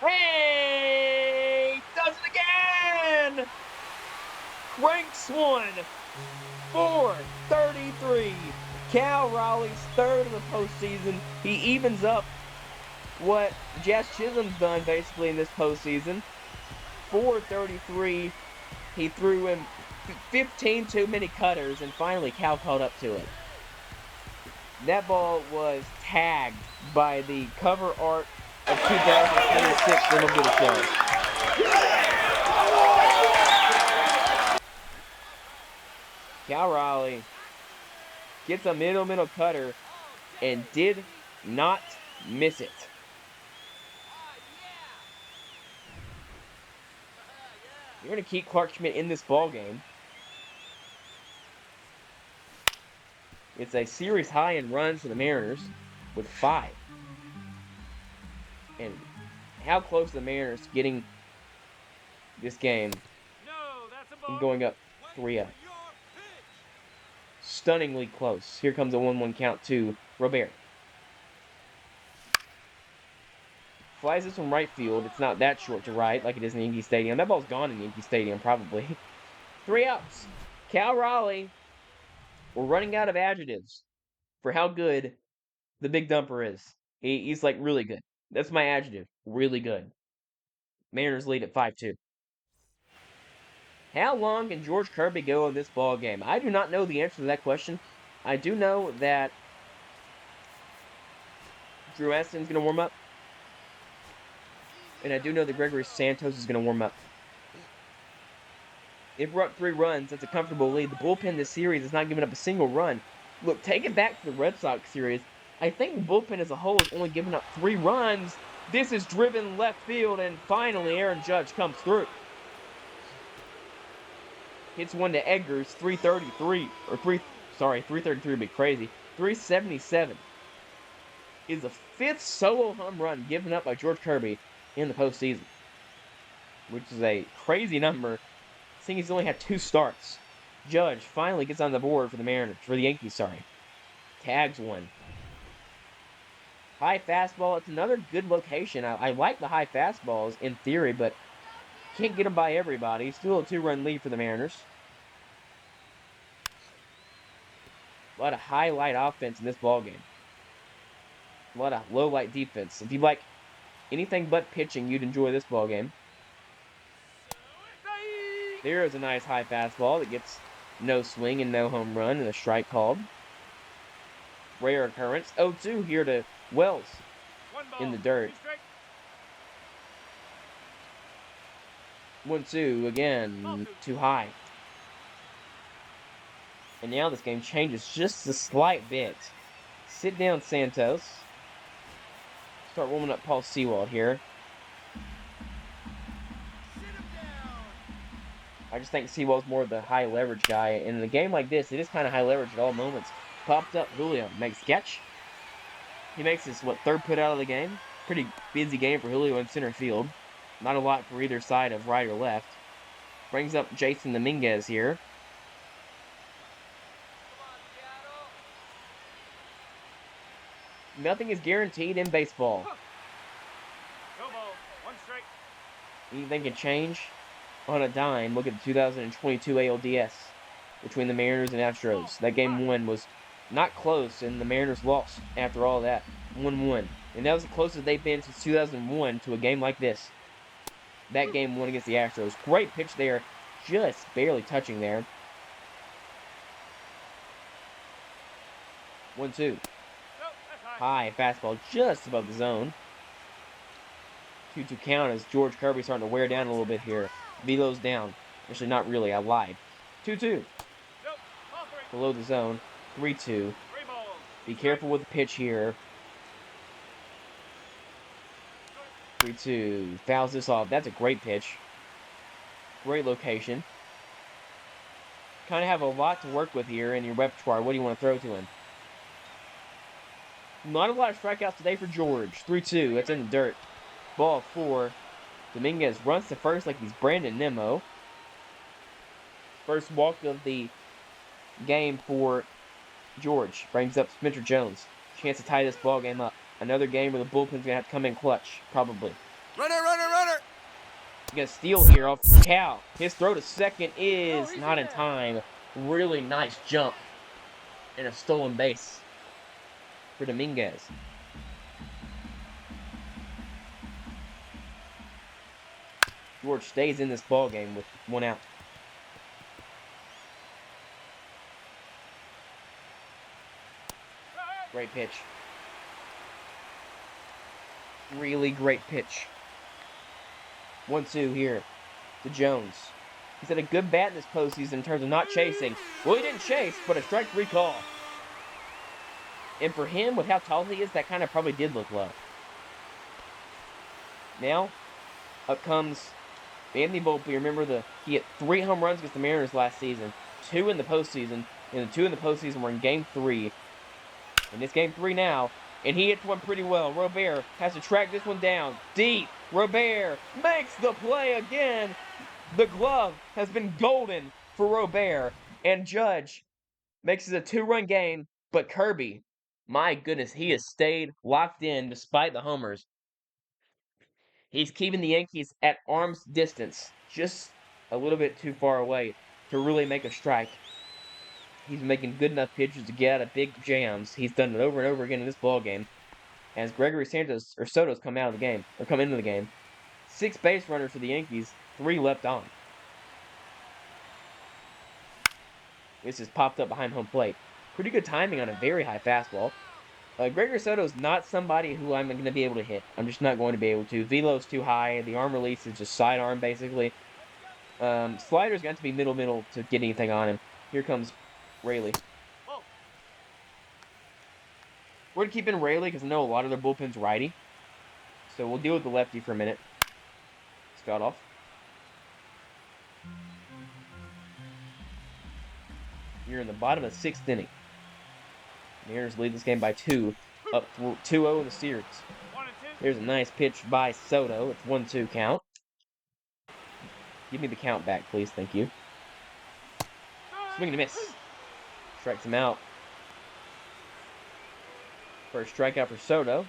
Hey! Does it again! Cranks one. 433. Cal Raleigh's 3rd of the postseason. He evens up what Jazz Chisholm's done basically in this postseason. 433. He threw him 15 too many cutters, and finally Cal caught up to it. That ball was tagged by the cover art of 2026 MLB The Show. Cal Raleigh gets a middle cutter and did not miss it. You're going to keep Clark Schmidt in this ball game. It's a series high in runs for the Mariners with 5. And how close the Mariners getting this game and going up 3-0. Stunningly close. Here comes a 1-1 count to Robert. Flies this from right field. It's not that short to right like it is in Yankee Stadium. That ball's gone in Yankee Stadium, probably. 3 outs. Cal Raleigh, we're running out of adjectives for how good the big dumper is. He's like really good. That's my adjective. Really good. Mariners lead at 5-2. How long can George Kirby go in this ball game? I do not know the answer to that question. I do know that Drew Eston's going to warm up. And I do know that Gregory Santos is going to warm up. If we're up 3 runs, that's a comfortable lead. The bullpen this series has not given up a single run. Look, take it back to the Red Sox series. I think the bullpen as a whole has only given up 3 runs. This is driven left field, and finally Aaron Judge comes through. Hits one to Eggers, 333 would be crazy. 377 is the 5th solo home run given up by George Kirby in the postseason, which is a crazy number, seeing he's only had 2 starts. Judge finally gets on the board for the Yankees. Tags one. High fastball. It's another good location. I like the high fastballs in theory, but can't get them by everybody. Still a 2-run lead for the Mariners. A lot of high-light offense in this ballgame. A lot of low-light defense. If you like anything but pitching, you'd enjoy this ballgame. There is a nice high fastball that gets no swing and no home run and a strike called. Rare occurrence. 0-2 here to Wells in the dirt. 1-2 again, too high. And now this game changes just a slight bit. Sit down, Santos. Start warming up Paul Sewald here. I just think Sewald's more of the high leverage guy. And in a game like this, it is kind of high leverage at all moments. Popped up, Julio makes catch. He makes his, 3rd put out of the game. Pretty busy game for Julio in center field. Not a lot for either side of right or left. Brings up Jason Dominguez here. Nothing is guaranteed in baseball. ball, one strike. Anything can change on a dime. Look at the 2022 ALDS between the Mariners and Astros. That game 1 was not close, and the Mariners lost after all that. 1-1. And that was the closest they've been since 2001 to a game like this. That game 1 against the Astros. Great pitch there. Just barely touching there. 1-2. Nope, that's high. High fastball just above the zone. 2-2 count as George Kirby starting to wear down a little bit here. Velo's down. Actually, not really. I lied. 2-2. Nope, ball three. Below the zone. 3-2. Three balls. Be careful with the pitch here. 3-2. Fouls this off. That's a great pitch. Great location. Kind of have a lot to work with here in your repertoire. What do you want to throw to him? Not a lot of strikeouts today for George. 3-2. That's in the dirt. Ball 4. Dominguez runs to first like he's Brandon Nimmo. First walk of the game for George. Brings up Spencer Jones. Chance to tie this ball game up. Another game where the bullpen's going to have to come in clutch, probably. Runner, runner, runner. Gonna steal here off Cal. His throw to second is not in time. Really nice jump. And a stolen base for Dominguez. George stays in this ball game with 1 out. Great pitch. Really great pitch. 1-2 here to Jones. He's had a good bat in this postseason in terms of not chasing. Well, he didn't chase, but a strike 3 call. And for him, with how tall he is, that kind of probably did look low. Now, up comes Anthony Volpe. Remember, he hit 3 home runs against the Mariners last season. 2 in the postseason. And the 2 in the postseason were in Game 3. And it's Game 3 now. And he hits one pretty well. Robert has to track this one down. Deep. Robert makes the play again. The glove has been golden for Robert. And Judge makes it a 2-run game. But Kirby, my goodness, he has stayed locked in despite the homers. He's keeping the Yankees at arm's distance. Just a little bit too far away to really make a strike. He's making good enough pitches to get out of big jams. He's done it over and over again in this ball game. As Gregory Soto's come out of the game, or come into the game. 6 base runners for the Yankees, 3 left on. This is popped up behind home plate. Pretty good timing on a very high fastball. Gregory Soto's not somebody who I'm going to be able to hit. I'm just not going to be able to. Velo's too high. The arm release is just sidearm, basically. Slider's got to be middle to get anything on him. Here comes Rayleigh. We're going to keep in Rayleigh because I know a lot of their bullpen's righty. So we'll deal with the lefty for a minute. Start off. You're in the bottom of the 6th inning. Mariners lead this game by 2, up 2-0 in the series. Here's a nice pitch by Soto. It's 1-2 count. Give me the count back, please. Thank you. Swing and a miss. Strikes him out. First strikeout for Soto.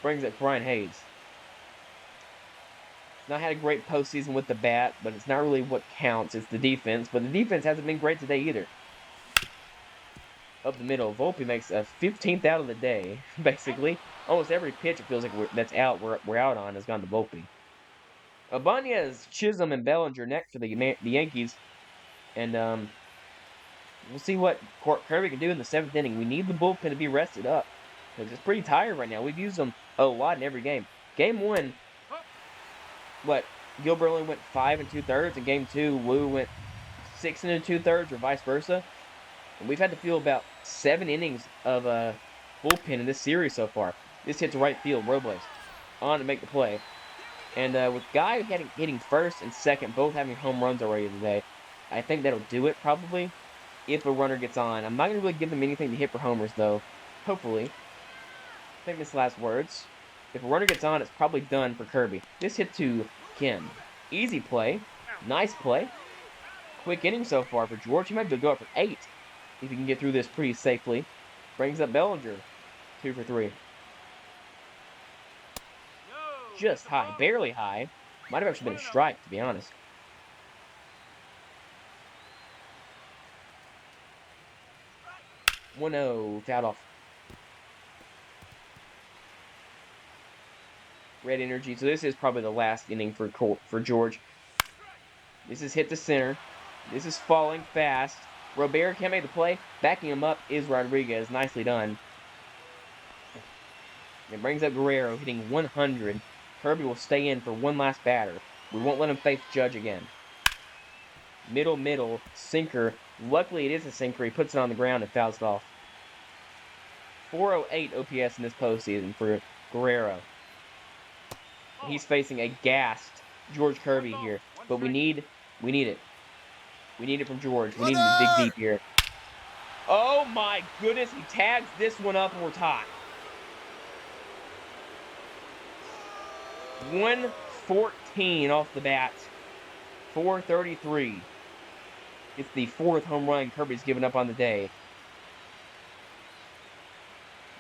Brings up Brian Hayes. Not had a great postseason with the bat, but it's not really what counts. It's the defense. But the defense hasn't been great today either. Up the middle, Volpe makes a 15th out of the day, basically. Almost every pitch it feels like that's out, we're out on has gone to Volpe. Ibanez, Chisholm, and Bellinger next for the Yankees. And we'll see what Kirby can do in the 7th inning. We need the bullpen to be rested up because it's pretty tired right now. We've used them a lot in every game. Game 1, Gilbert only went 5 2/3. In Game 2, Wu went 6 2/3, or vice versa. And we've had to field about 7 innings of bullpen in this series so far. This hits right field, Robles on to make the play. And with Guy hitting first and second, both having home runs already today, I think that'll do it probably if a runner gets on. I'm not going to really give them anything to hit for homers, though. Hopefully. Famous last words. If a runner gets on, it's probably done for Kirby. This hit to Kim. Easy play. Nice play. Quick inning so far for George. He might be able to go up for 8 if he can get through this pretty safely. Brings up Bellinger. 2 for 3. just high, barely high. Might have actually been a strike, to be honest. Strike. 1-0, fouled off. Red energy. So this is probably the last inning for George. This is hit to center. This is falling fast. Robert can't make the play. Backing him up is Rodriguez. Nicely done. It brings up Guerrero, hitting 100. Kirby will stay in for one last batter. We won't let him face Judge again. Middle, sinker. Luckily, it is a sinker. He puts it on the ground and fouls it off. 408 OPS in this postseason for Guerrero. He's facing a gassed George Kirby here, but we need it. We need it from George. We need him to dig deep here. Oh my goodness, he tags this one up and we're tied. 114 off the bat. 433. It's the 4th home run Kirby's given up on the day.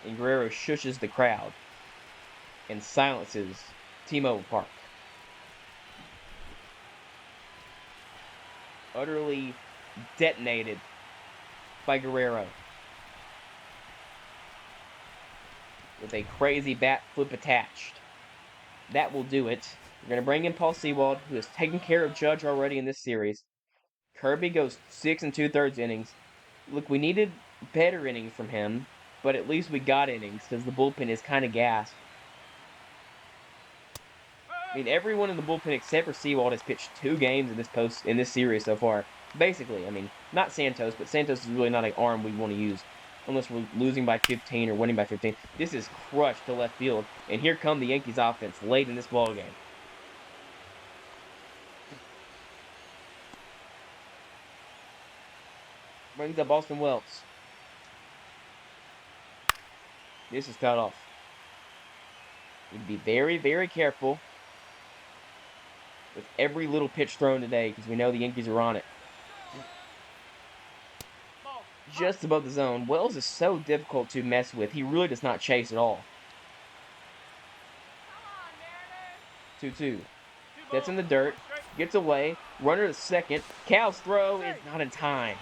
And Guerrero shushes the crowd and silences T-Mobile Park. Utterly detonated by Guerrero. With a crazy bat flip attached. That will do it. We're going to bring in Paul Sewald, who has taken care of Judge already in this series. Kirby goes 6 2/3 innings. Look, we needed better innings from him, but at least we got innings because the bullpen is kind of gassed. I mean, everyone in the bullpen except for Sewald has pitched 2 games in this series so far. Basically, I mean, not Santos, but Santos is really not an arm we want to use unless we're losing by 15 or winning by 15. This is crushed to left field, and here come the Yankees offense late in this ballgame. Brings up Austin Wells. This is fouled off. Need to be very, very careful with every little pitch thrown today because we know the Yankees are on it. Just above the zone. Wells is so difficult to mess with. He really does not chase at all. 2-2. That's in the dirt. Gets away. Runner to second. Cal's throw is not in time.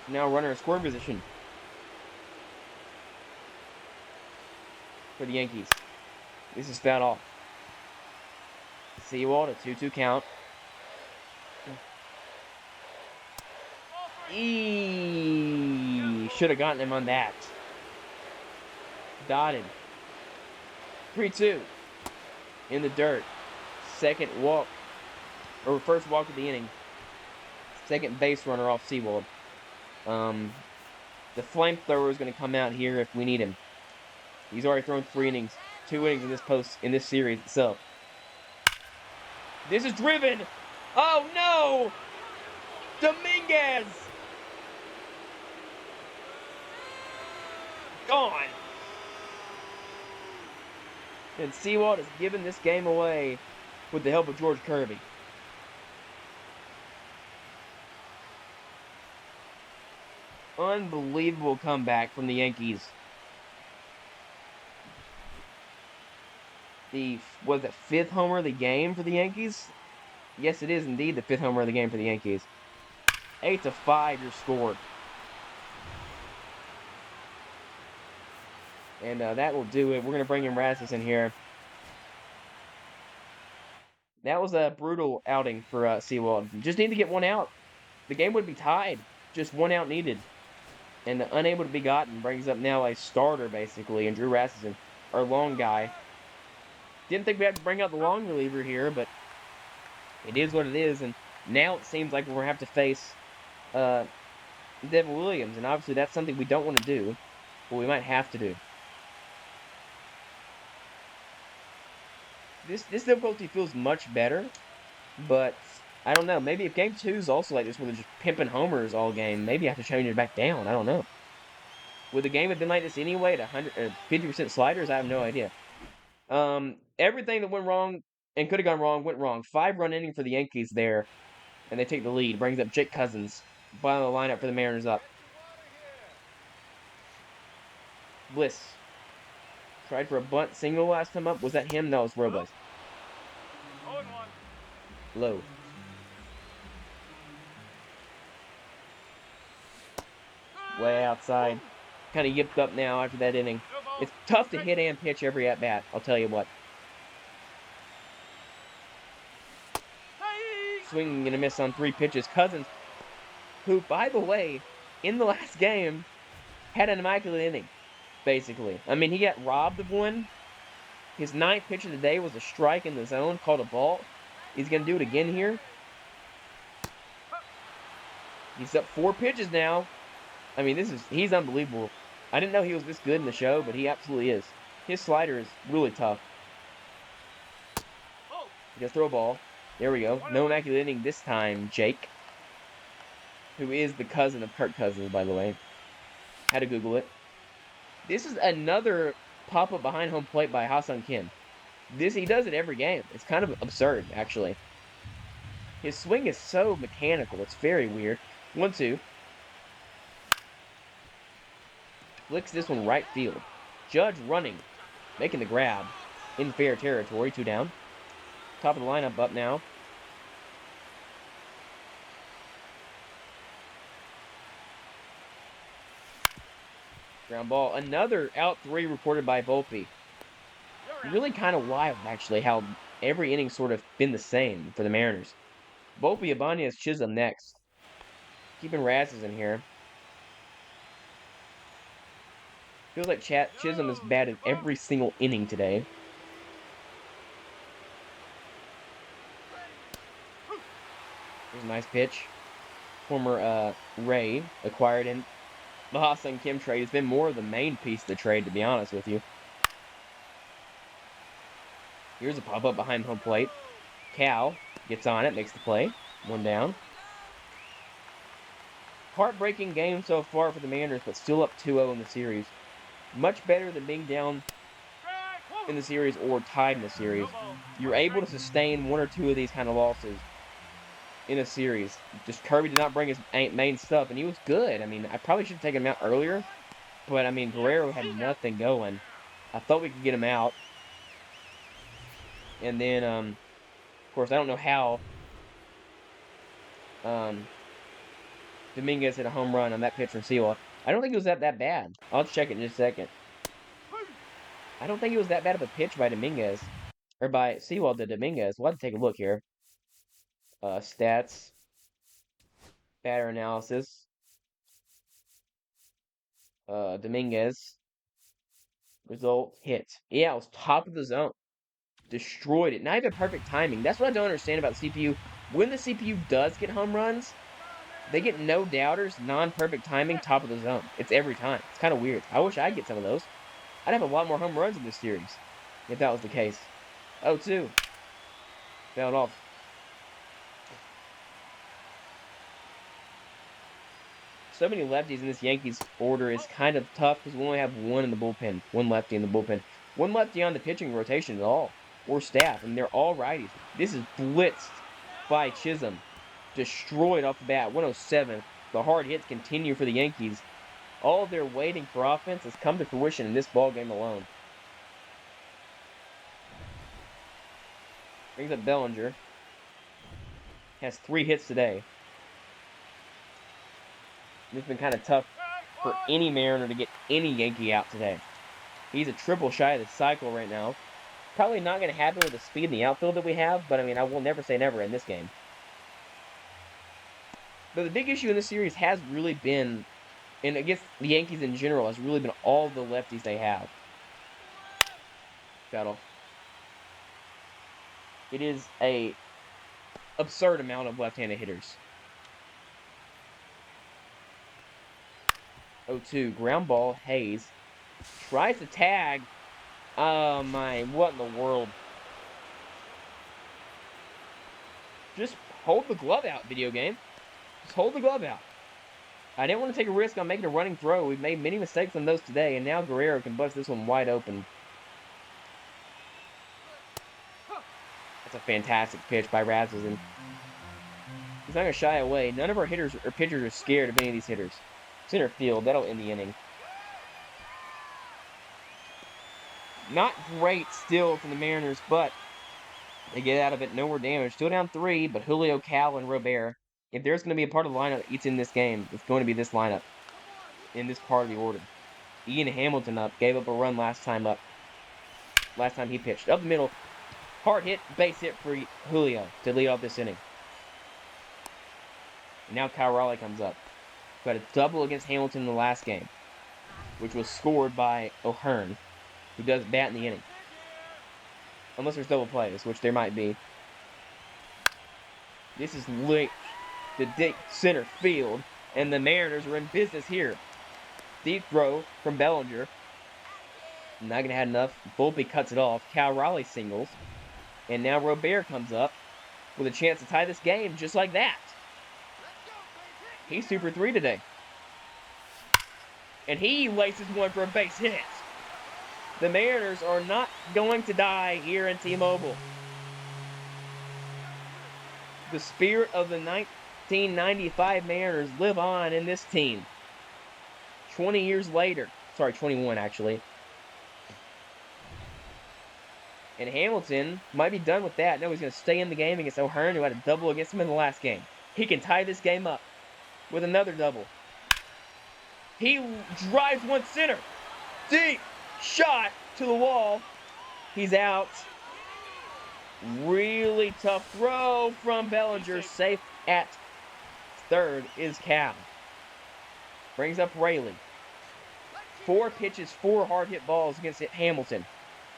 Now runner in scoring position for the Yankees. This is fouled off. Sewald, a 2-2 count. Should have gotten him on that. Dotted. 3-2. In the dirt. Second walk. Or first walk of the inning. Second base runner off Sewald. The flamethrower is going to come out here if we need him. He's already thrown 3 innings. 2 innings in this series itself. This is driven. Oh no! Dominguez! Gone. And Sewald has given this game away with the help of George Kirby. Unbelievable comeback from the Yankees. Was it 5th homer of the game for the Yankees? Yes, it is indeed the 5th homer of the game for the Yankees. 8-5 your score. And that will do it. We're going to bring in Rasmus in here. That was a brutal outing for Sewald. Just need to get one out. The game would be tied. Just one out needed. And unable to be gotten brings up now a starter, basically, and Drew Rasmussen, our long guy. Didn't think we had to bring out the long reliever here, but it is what it is. And now it seems like we're going to have to face Devin Williams. And obviously that's something we don't want to do, but we might have to do. This difficulty feels much better, but I don't know. Maybe if Game 2 is also like this, where they're just pimping homers all game, maybe I have to change it back down. I don't know. Would the game have been like this anyway at 50% sliders? I have no idea. Everything that went wrong and could have gone wrong went wrong. 5-run inning for the Yankees there, and they take the lead. Brings up Jake Cousins. Bottom of the lineup for the Mariners up. Bliss. Tried for a bunt single last time up. Was that him? No, it was Robles. 0-1. Low. Way outside. Kind of yipped up now after that inning. No ball. It's tough to hit and pitch every at-bat, I'll tell you what. Swinging and a miss on 3 pitches. Cousins, who, by the way, in the last game, had an immaculate inning, basically. I mean, he got robbed of one. His 9th pitch of the day was a strike in the zone, called a ball. He's going to do it again here. He's up 4 pitches now. I mean, he's unbelievable. I didn't know he was this good in the show, but he absolutely is. His slider is really tough. He does throw a ball. There we go. No immaculate inning this time, Jake. Who is the cousin of Kirk Cousins, by the way. Had to Google it. This is another pop-up behind home plate by Ha-Seong Kim. He does it every game. It's kind of absurd, actually. His swing is so mechanical. It's very weird. 1-2. Flicks this one right field. Judge running. Making the grab. In fair territory. 2 down. Top of the lineup up now. Ground ball. Another out 3 reported by Volpe. Really kind of wild, actually, how every inning sort of been the same for the Mariners. Volpe, Ibanez, Chisholm next. Keeping Razes in here. Feels like Chisholm is batted every single inning today. Here's a nice pitch. Former Ray acquired in the Ha-Seong Kim trade. Has been more of the main piece of the trade, to be honest with you. Here's a pop-up behind home plate. Cal gets on it, makes the play. 1 down. Heartbreaking game so far for the Mariners, but still up 2-0 in the series. Much better than being down in the series or tied in the series. You're able to sustain 1 or 2 of these kind of losses in a series. Just Kirby did not bring his main stuff, and he was good. I mean, I probably should have taken him out earlier, but I mean, Guerrero had nothing going. I thought we could get him out. And then, of course, I don't know how Dominguez hit a home run on that pitch from Sewell. I don't think it was that bad. I'll check it in just a second. I don't think it was that bad of a pitch by Dominguez. Or by Sewell to Dominguez. We'll have to take a look here. Stats. Batter analysis. Dominguez. Result. Hit. Yeah, it was top of the zone. Destroyed it. Not even perfect timing. That's what I don't understand about the CPU. When the CPU does get home runs, they get no doubters, non-perfect timing, top of the zone. It's every time. It's kind of weird. I wish I'd get some of those. I'd have a lot more home runs in this series if that was the case. 0-2. Fouled off. So many lefties in this Yankees order is kind of tough because we only have 1 in the bullpen. 1 lefty in the bullpen. 1 lefty on the pitching rotation at all. Or staff. And they're all righties. This is blitzed by Chisholm. Destroyed off the bat. 107. The hard hits continue for the Yankees. All of their waiting for offense has come to fruition in this ball game alone. Brings up Bellinger. Has 3 hits today. It's been kind of tough for any Mariner to get any Yankee out today. He's a triple shy of the cycle right now. Probably not going to happen with the speed in the outfield that we have, but I mean, I will never say never in this game. But the big issue in this series has really been, and against the Yankees in general, has really been all the lefties they have. Battle. It is a absurd amount of left-handed hitters. 0-2. Ground ball. Hayes. Tries to tag. Oh my, what in the world? Just hold the glove out, video game. Just hold the glove out. I didn't want to take a risk on making a running throw. We've made many mistakes on those today, and now Guerrero can bust this one wide open. That's a fantastic pitch by Razes, and he's not going to shy away. None of our hitters or pitchers are scared of any of these hitters. Center field, that'll end the inning. Not great still from the Mariners, but they get out of it. No more damage. Still down 3, but Julio, Cal, and Robert. If there's going to be a part of the lineup that eats in this game, it's going to be this lineup in this part of the order. Ian Hamilton up. Gave up a run last time up. Last time he pitched. Up the middle. Hard hit. Base hit for Julio to lead off this inning. And now Kyle Raleigh comes up. Got a double against Hamilton in the last game, which was scored by O'Hearn, who does bat in the inning. Unless there's double plays, which there might be. This is late to deep center field, and the Mariners are in business here. Deep throw from Bellinger. Not going to have enough. Volpe cuts it off. Cal Raleigh singles. And now Robert comes up with a chance to tie this game just like that. He's 2 for 3 today. And he laces one for a base hit. The Mariners are not going to die here in T-Mobile. The spirit of the 1995 Mariners live on in this team. 20 years later. Sorry, 21 actually. And Hamilton might be done with that. No, he's going to stay in the game against O'Hearn, who had a double against him in the last game. He can tie this game up with another double. He drives one center. Deep shot to the wall. He's out. Really tough throw from Bellinger. Safe at third is Cal. Brings up Raley. 4 pitches, 4 hard hit balls against Hamilton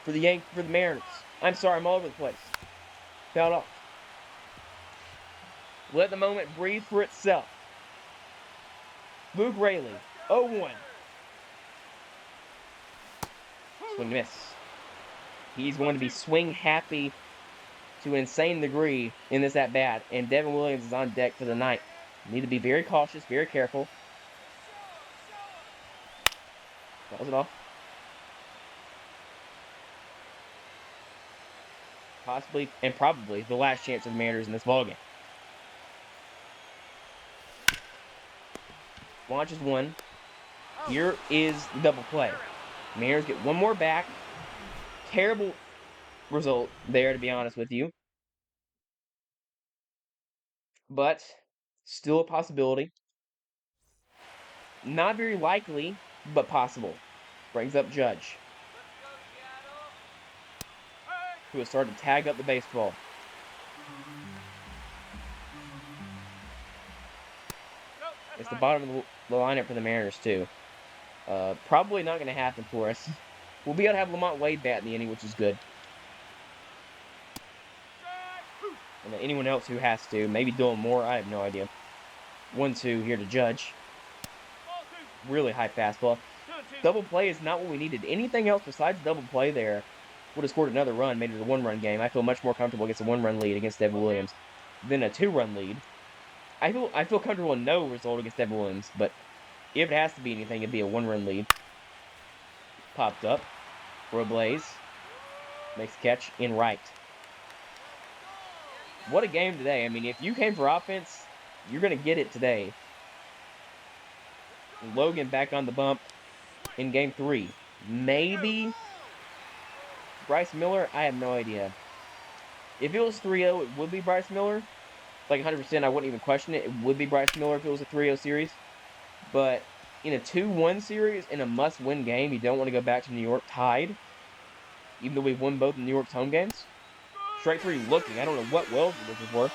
for the Mariners. I'm sorry, I'm all over the place. Fouled off. Let the moment breathe for itself. Luke Raley, 0-1. Swing miss. He's going to be swing happy to an insane degree in this at bat, and Devin Williams is on deck for the night. Need to be very cautious, very careful. Fouls it off. Possibly and probably the last chance of the Mariners in this ballgame. Launches one. Here is the double play. Mariners get one more back. Terrible result there, to be honest with you. But still a possibility. Not very likely, but possible. Brings up Judge, who has started to tag up the baseball. It's the bottom of the lineup for the Mariners, too. Probably not going to happen for us. We'll be able to have Lamont Wade bat in the inning, which is good. And then anyone else who has to, maybe Dylan Moore, I have no idea. 1-2 here to Judge. Really high fastball. Double play is not what we needed. Anything else besides double play there would have scored another run, made it a 1-run game. I feel much more comfortable against a 1-run lead against Devin Williams than a 2-run lead. I feel comfortable in no result against Devin Williams, but if it has to be anything, it'd be a 1-run lead. Popped up. Robles makes a catch in right. What a game today. I mean, if you came for offense, you're going to get it today. Logan back on the bump in game 3. Maybe Bryce Miller? I have no idea. If it was 3-0, it would be Bryce Miller. Like 100%, I wouldn't even question it. It would be Bryce Miller if it was a 3-0 series. But in a 2-1 series, in a must-win game, you don't want to go back to New York tied. Even though we've won both of New York's home games. Strike 3 looking. I don't know what Wells is looking for.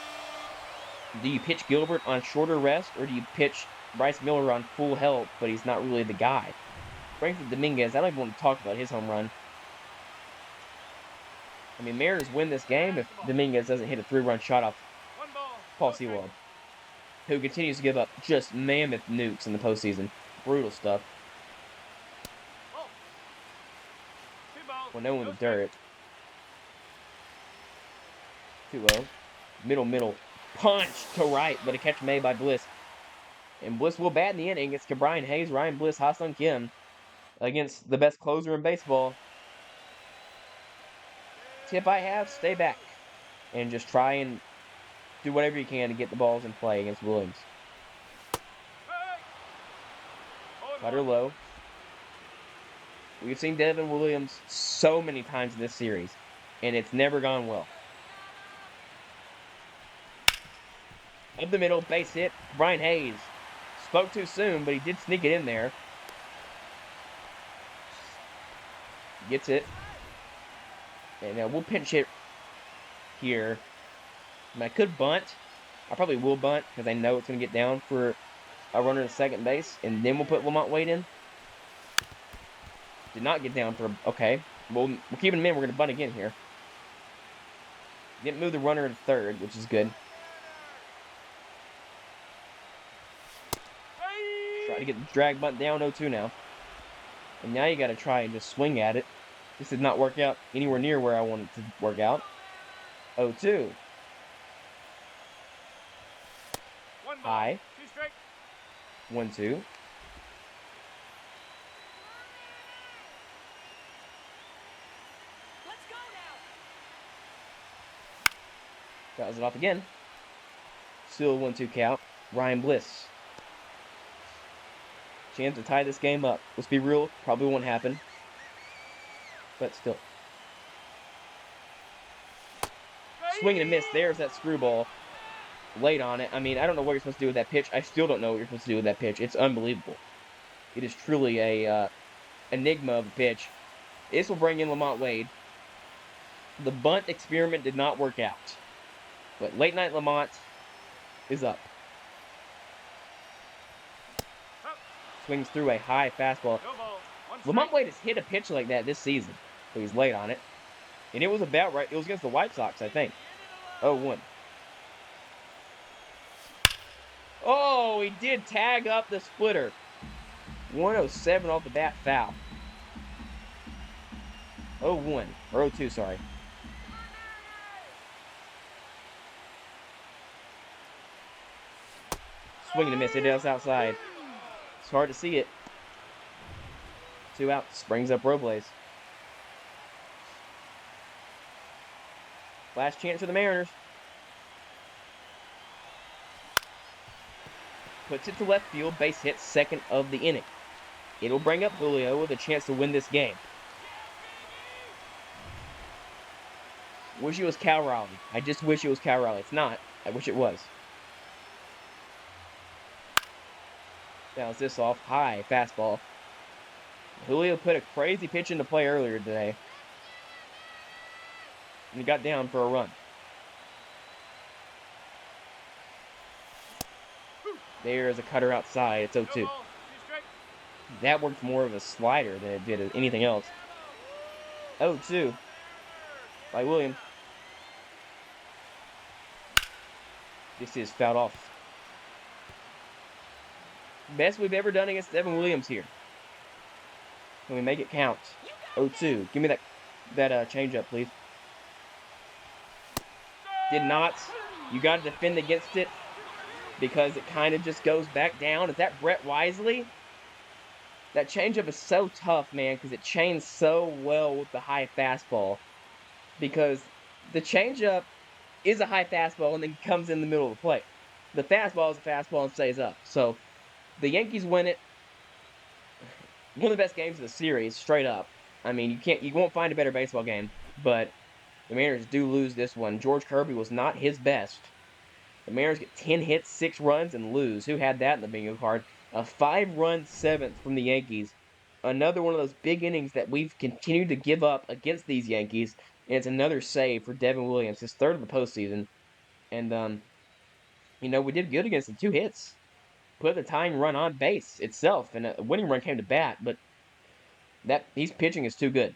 Do you pitch Gilbert on shorter rest, or do you pitch Bryce Miller on full health, but he's not really the guy? Franklin Dominguez, I don't even want to talk about his home run. I mean, Mariners win this game if Dominguez doesn't hit a 3-run shot off Paul Sewald, who continues to give up just mammoth nukes in the postseason. Brutal stuff. Well, no one in the dirt. 2-0. Middle. Punch to right, but a catch made by Bliss. And Bliss will bat in the inning. It's Brian Hayes, Ryan Bliss, Ha-Sung Kim against the best closer in baseball. Tip I have, stay back. And just try and do whatever you can to get the balls in play against Williams. Cutter low. We've seen Devin Williams so many times in this series, and it's never gone well. Up the middle, base hit, Brian Hayes. Spoke too soon, but he did sneak it in there. Gets it. And we'll pinch hit here. And I could bunt. I probably will bunt because I know it's going to get down for a runner to second base. And then we'll put Lamont Wade in. Did not get down for... Okay. We'll keep him in. We're going to bunt again here. Didn't move the runner to third, which is good. Try to get the drag bunt down 0-2 now. And now you got to try and just swing at it. This did not work out anywhere near where I wanted it to work out. 0-2. High. 1-2. Fouls it off again. Still a 1-2 count. Ryan Bliss. Chance to tie this game up. Let's be real, probably won't happen. But still. Swing and a miss. There's that screwball. Late on it. I mean, I don't know what you're supposed to do with that pitch. I still don't know what you're supposed to do with that pitch. It's unbelievable. It is truly a enigma of a pitch. This will bring in Lamont Wade. The bunt experiment did not work out. But late night Lamont is up. Swings through a high fastball. Lamont Wade has hit a pitch like that this season. So he's late on it. And it was about right. It was against the White Sox, I think. 0-1. Oh, he did tag up the splitter. 107 off the bat, foul. 0-1. Or 0-2, sorry. Swing and a miss. It is outside. It's hard to see it. 2 outs. Brings up Robles. Last chance for the Mariners. Puts it to left field. Base hit, second of the inning. It'll bring up Julio with a chance to win this game. Wish it was Cal Raleigh. I just wish it was Cal Raleigh. It's not. I wish it was. Bounce this off. High fastball. Julio put a crazy pitch into play earlier today. And he got down for a run. There's a cutter outside. It's 0-2. That worked more of a slider than it did anything else. 0-2 by Williams. This is fouled off. Best we've ever done against Devin Williams here. Can we make it count? 0-2. Give me that changeup, please. Did not. You got to defend against it because it kind of just goes back down. Is that Brett Wisely? That changeup is so tough, man, because it chains so well with the high fastball. Because the changeup is a high fastball and then comes in the middle of the plate. The fastball is a fastball and stays up. So the Yankees win it. One of the best games of the series, straight up. I mean, you won't find a better baseball game, but the Mariners do lose this one. George Kirby was not his best. The Mariners get 10 hits, 6 runs, and lose. Who had that in the bingo card? A 5-run seventh from the Yankees. Another one of those big innings that we've continued to give up against these Yankees. And it's another save for Devin Williams, his third of the postseason. And, we did good against the 2 hits. Put the tying run on base itself, and a winning run came to bat, but his pitching is too good.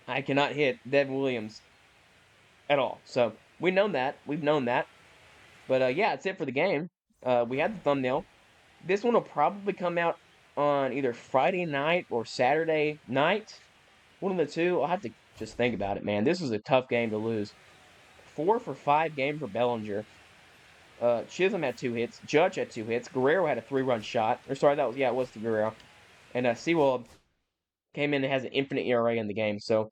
I cannot hit Devin Williams at all. So we've known that. But yeah, that's it for the game. We had the thumbnail. This one will probably come out on either Friday night or Saturday night. One of the two. I'll have to just think about it, man. This was a tough game to lose. 4 for 5 game for Bellinger. Chisholm had 2 hits. Judge had 2 hits. Guerrero had a 3-run shot. Or sorry, it was the Guerrero. And Sewald came in and has an infinite ERA in the game. So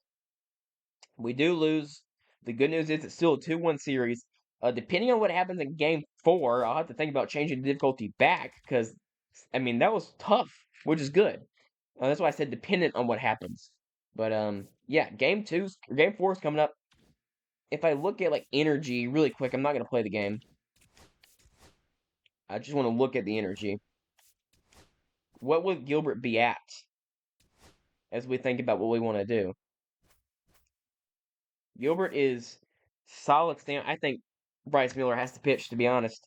we do lose. The good news is it's still a 2-1 series. Depending on what happens in Game 4, I'll have to think about changing the difficulty back because, that was tough, which is good. That's why I said dependent on what happens. But yeah, game 4 is coming up. If I look at like energy really quick, I'm not gonna play the game. I just want to look at the energy. What would Gilbert be at as we think about what we want to do? Gilbert is solid stand. I think Bryce Miller has to pitch, to be honest.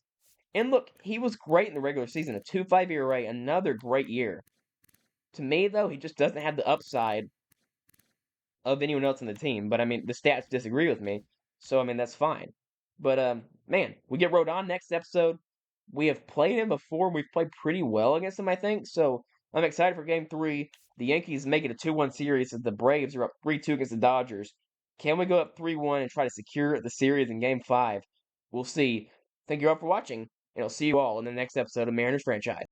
And look, he was great in the regular season. A 2.5 ERA, another great year. To me, though, he just doesn't have the upside of anyone else on the team. But I mean, the stats disagree with me, so I mean that's fine. But man, we get Rodon next episode. We have played him before. We've played pretty well against him, I think. So I'm excited for Game 3. The Yankees make it a 2-1 series as the Braves are up 3-2 against the Dodgers. Can we go up 3-1 and try to secure the series in Game 5? We'll see. Thank you all for watching, and I'll see you all in the next episode of Mariners Franchise.